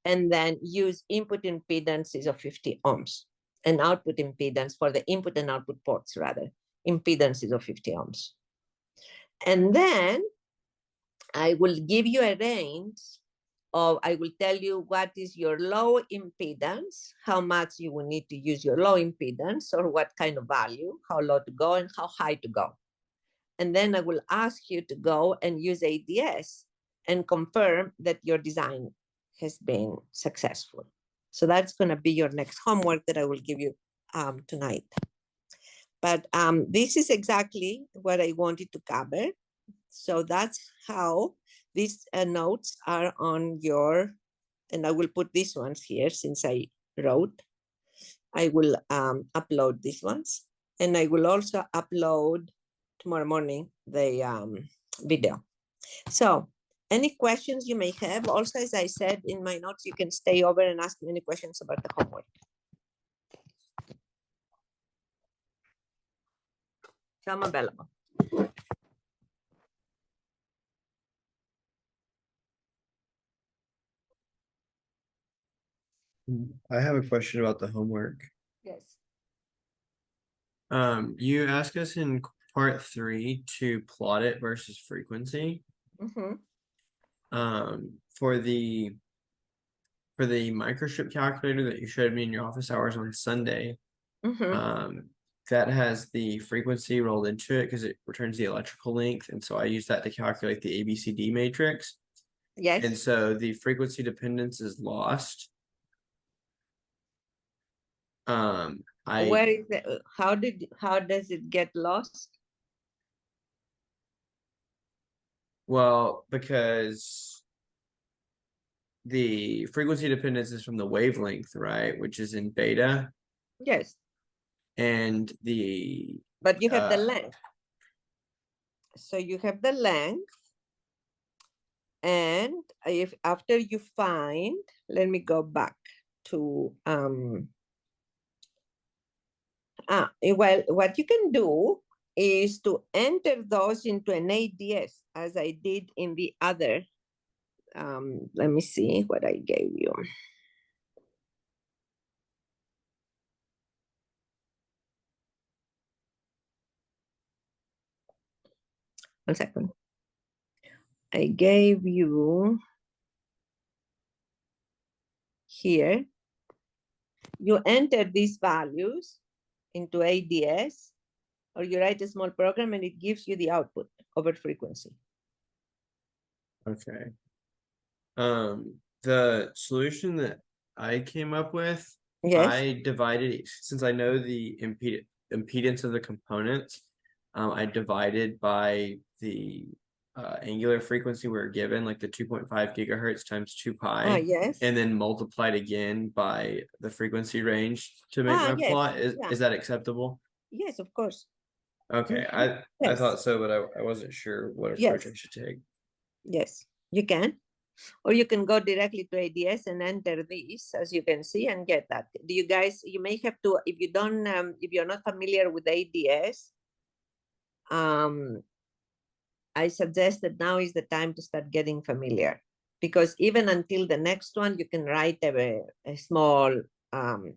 And then use input impedances of 50 ohms and output impedance for the input and output ports rather, impedances of 50 ohms. And then I will give you a range of, I will tell you what is your low impedance, how much you will need to use your low impedance or what kind of value, how low to go and how high to go. And then I will ask you to go and use ADS and confirm that your design has been successful. So that's going to be your next homework that I will give you tonight. But this is exactly what I wanted to cover. So that's how these notes are on your, and I will put these ones here since I wrote. I will upload these ones. And I will also upload tomorrow morning the video. So any questions you may have, also as I said in my notes, you can stay over and ask me any questions about the homework. So I'm available. I have a question about the homework. Yes. You asked us in part 3 to plot it versus frequency. Mm-hmm. For the microstrip calculator that you showed me in your office hours on Sunday, Mm-hmm. that has the frequency rolled into it because it returns the electrical length, and so I use that to calculate the ABCD matrix. Yes. And so the frequency dependence is lost. Where is the, how does it get lost? Well, because the frequency dependence is from the wavelength, right? Which is in beta. Yes. And the but you have the length. So you have the length. And if after you find, let me go back to well, what you can do is to enter those into an ADS as I did in the other. Let me see what I gave you. One second. I gave you here. You enter these values into ADS, or you write a small program and it gives you the output over frequency. Okay. The solution that I came up with, Yes. I divided, since I know the impedance of the components, I divided by the angular frequency we're given, like the 2.5 gigahertz times 2 pi, Yes. and then multiplied again by the frequency range to make my Yes, plot. yeah. Is that acceptable? Yes, of course. Okay, Mhm. I Yes. thought so, but I wasn't sure what approach I Yes. should take. Yes, you can. Or you can go directly to ADS and enter this, as you can see, and get that. Do you guys, you may have to, if you don't, if you're not familiar with ADS, I suggest that now is the time to start getting familiar, because even until the next one, you can write a small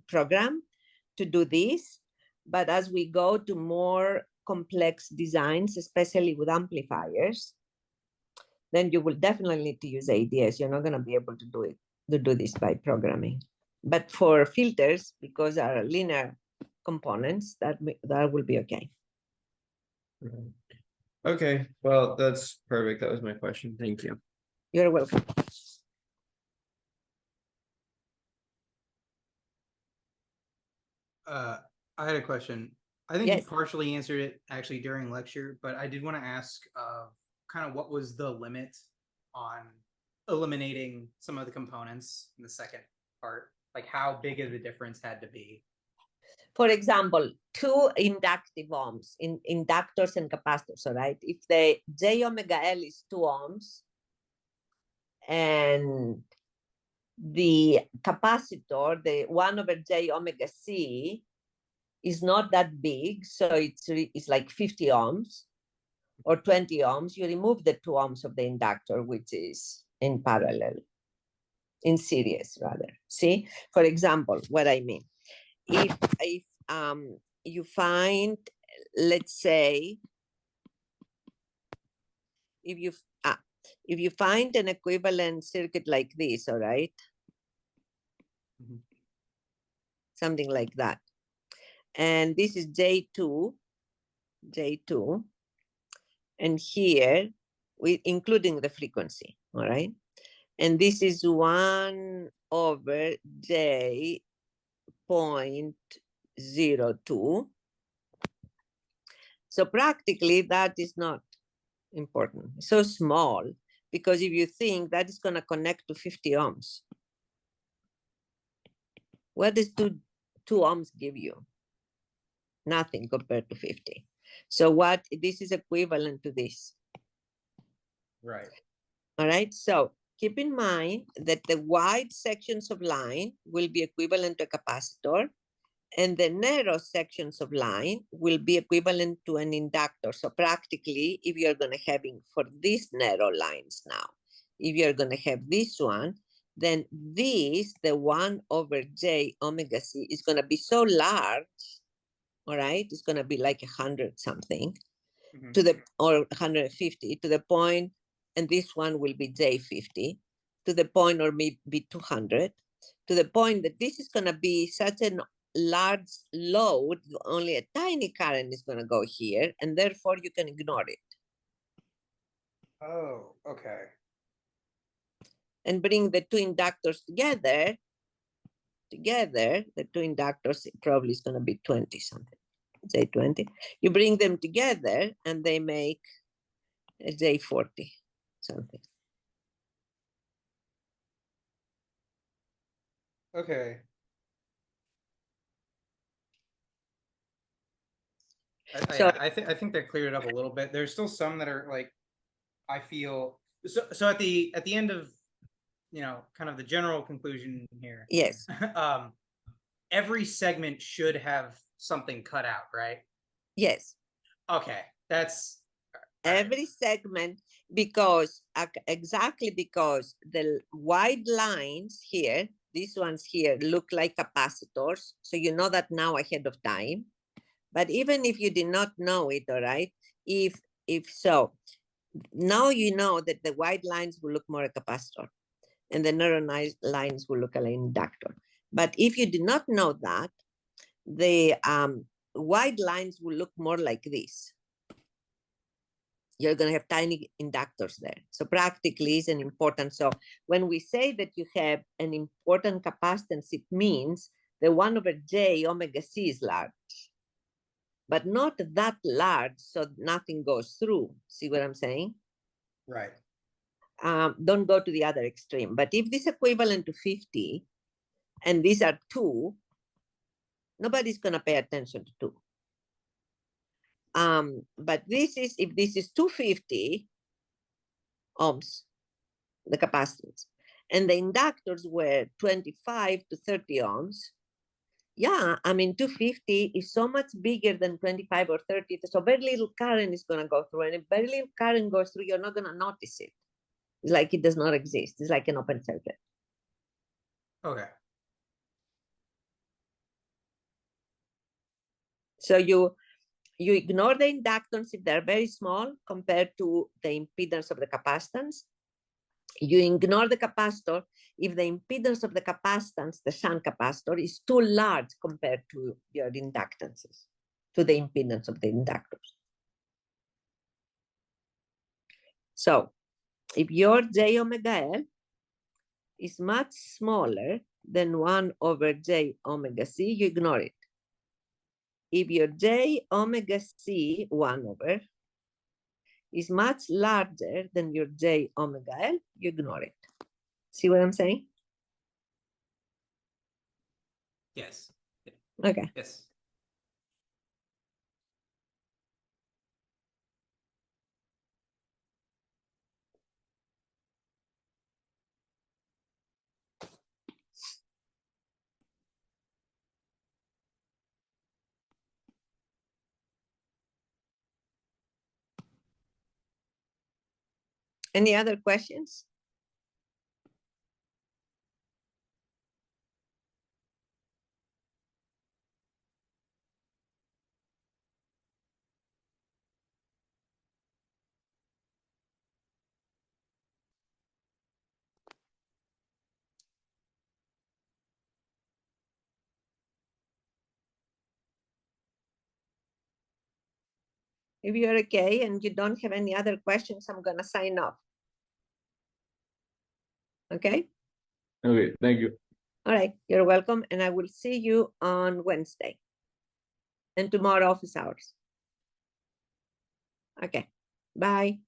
program to do this. But as we go to more complex designs, especially with amplifiers, then you will definitely need to use ADS. You're not going to be able to do this by programming. But for filters, because are linear components, that will be okay. Okay, well, that's perfect. That was my question. Thank you. You're welcome. I had a question. I think Yes. you partially answered it actually during lecture, but I did want to ask kind of what was the limit on eliminating some of the components in the second part? Like how big of the difference had to be? For example, two inductive ohms in inductors and capacitors, all right? If the J omega L is 2 ohms and the capacitor, the 1 over J omega C, is not that big, so it's like 50 ohms or 20 ohms, you remove the 2 ohms of the inductor, which is in parallel, in series rather. See, for example, what I mean, if you find, let's say, if you find an equivalent circuit like this, all right, something like that, and this is J2, and here we including the frequency, all right, and this is 1 over J 0.02. So practically that is not important. It's so small, because if you think that is going to connect to 50 ohms, what does two ohms give you? Nothing compared to 50. So what this is equivalent to this. Right. All right. So keep in mind that the wide sections of line will be equivalent to a capacitor, and the narrow sections of line will be equivalent to an inductor. So practically, if you're going to having for these narrow lines now, if you're going to have this one, then this, the 1 over J omega C, is going to be so large, all right? It's going to be like 100 something to the, or 150 to the point, and this one will be J50 to the point, or maybe 200, to the point that this is going to be such an large load, only a tiny current is going to go here, and therefore you can ignore it Oh, okay. and bring the two inductors together. The two inductors probably is going to be 20 something, say 20. You bring them together and they make a J40 something. Okay. So- I think that cleared it up a little bit. There's still some that are like, I feel so at the end of, you know, kind of the general conclusion here. Yes. Every segment should have something cut out, right? Yes. Okay, that's Every segment, because exactly because the wide lines here, these ones here, look like capacitors. So you know that now ahead of time. But even if you did not know it, all right, if so, now you know that the wide lines will look more a capacitor and the narrow lines will look like an inductor. But if you did not know that, the wide lines will look more like this. You're going to have tiny inductors there. So practically is an important. So when we say that you have an important capacitance, it means the 1 over J omega C is large, but not that large, so nothing goes through. See what I'm saying? Right. Don't go to the other extreme. But if this equivalent to 50 and these are 2, nobody's going to pay attention to 2. But this is, if this is 250 ohms, the capacitance, and the inductors were 25 to 30 ohms, yeah, I mean, 250 is so much bigger than 25 or 30, so very little current is going to go through, and if very little current goes through, you're not going to notice it. It's like it does not exist. It's like an open circuit. Okay. So you ignore the inductance if they're very small compared to the impedance of the capacitance. You ignore the capacitor if the impedance of the capacitance, the shunt capacitor, is too large compared to your inductances, to the impedance of the inductors. So if your J omega L is much smaller than 1 over J omega C, you ignore it. If your J omega C 1 over is much larger than your J omega L, you ignore it. See what I'm saying? Yes. Okay. Yes. Any other questions? If you're okay and you don't have any other questions, I'm gonna sign off. Okay? Okay, thank you. All right, you're welcome, and I will see you on Wednesday. And tomorrow office hours. Okay, bye.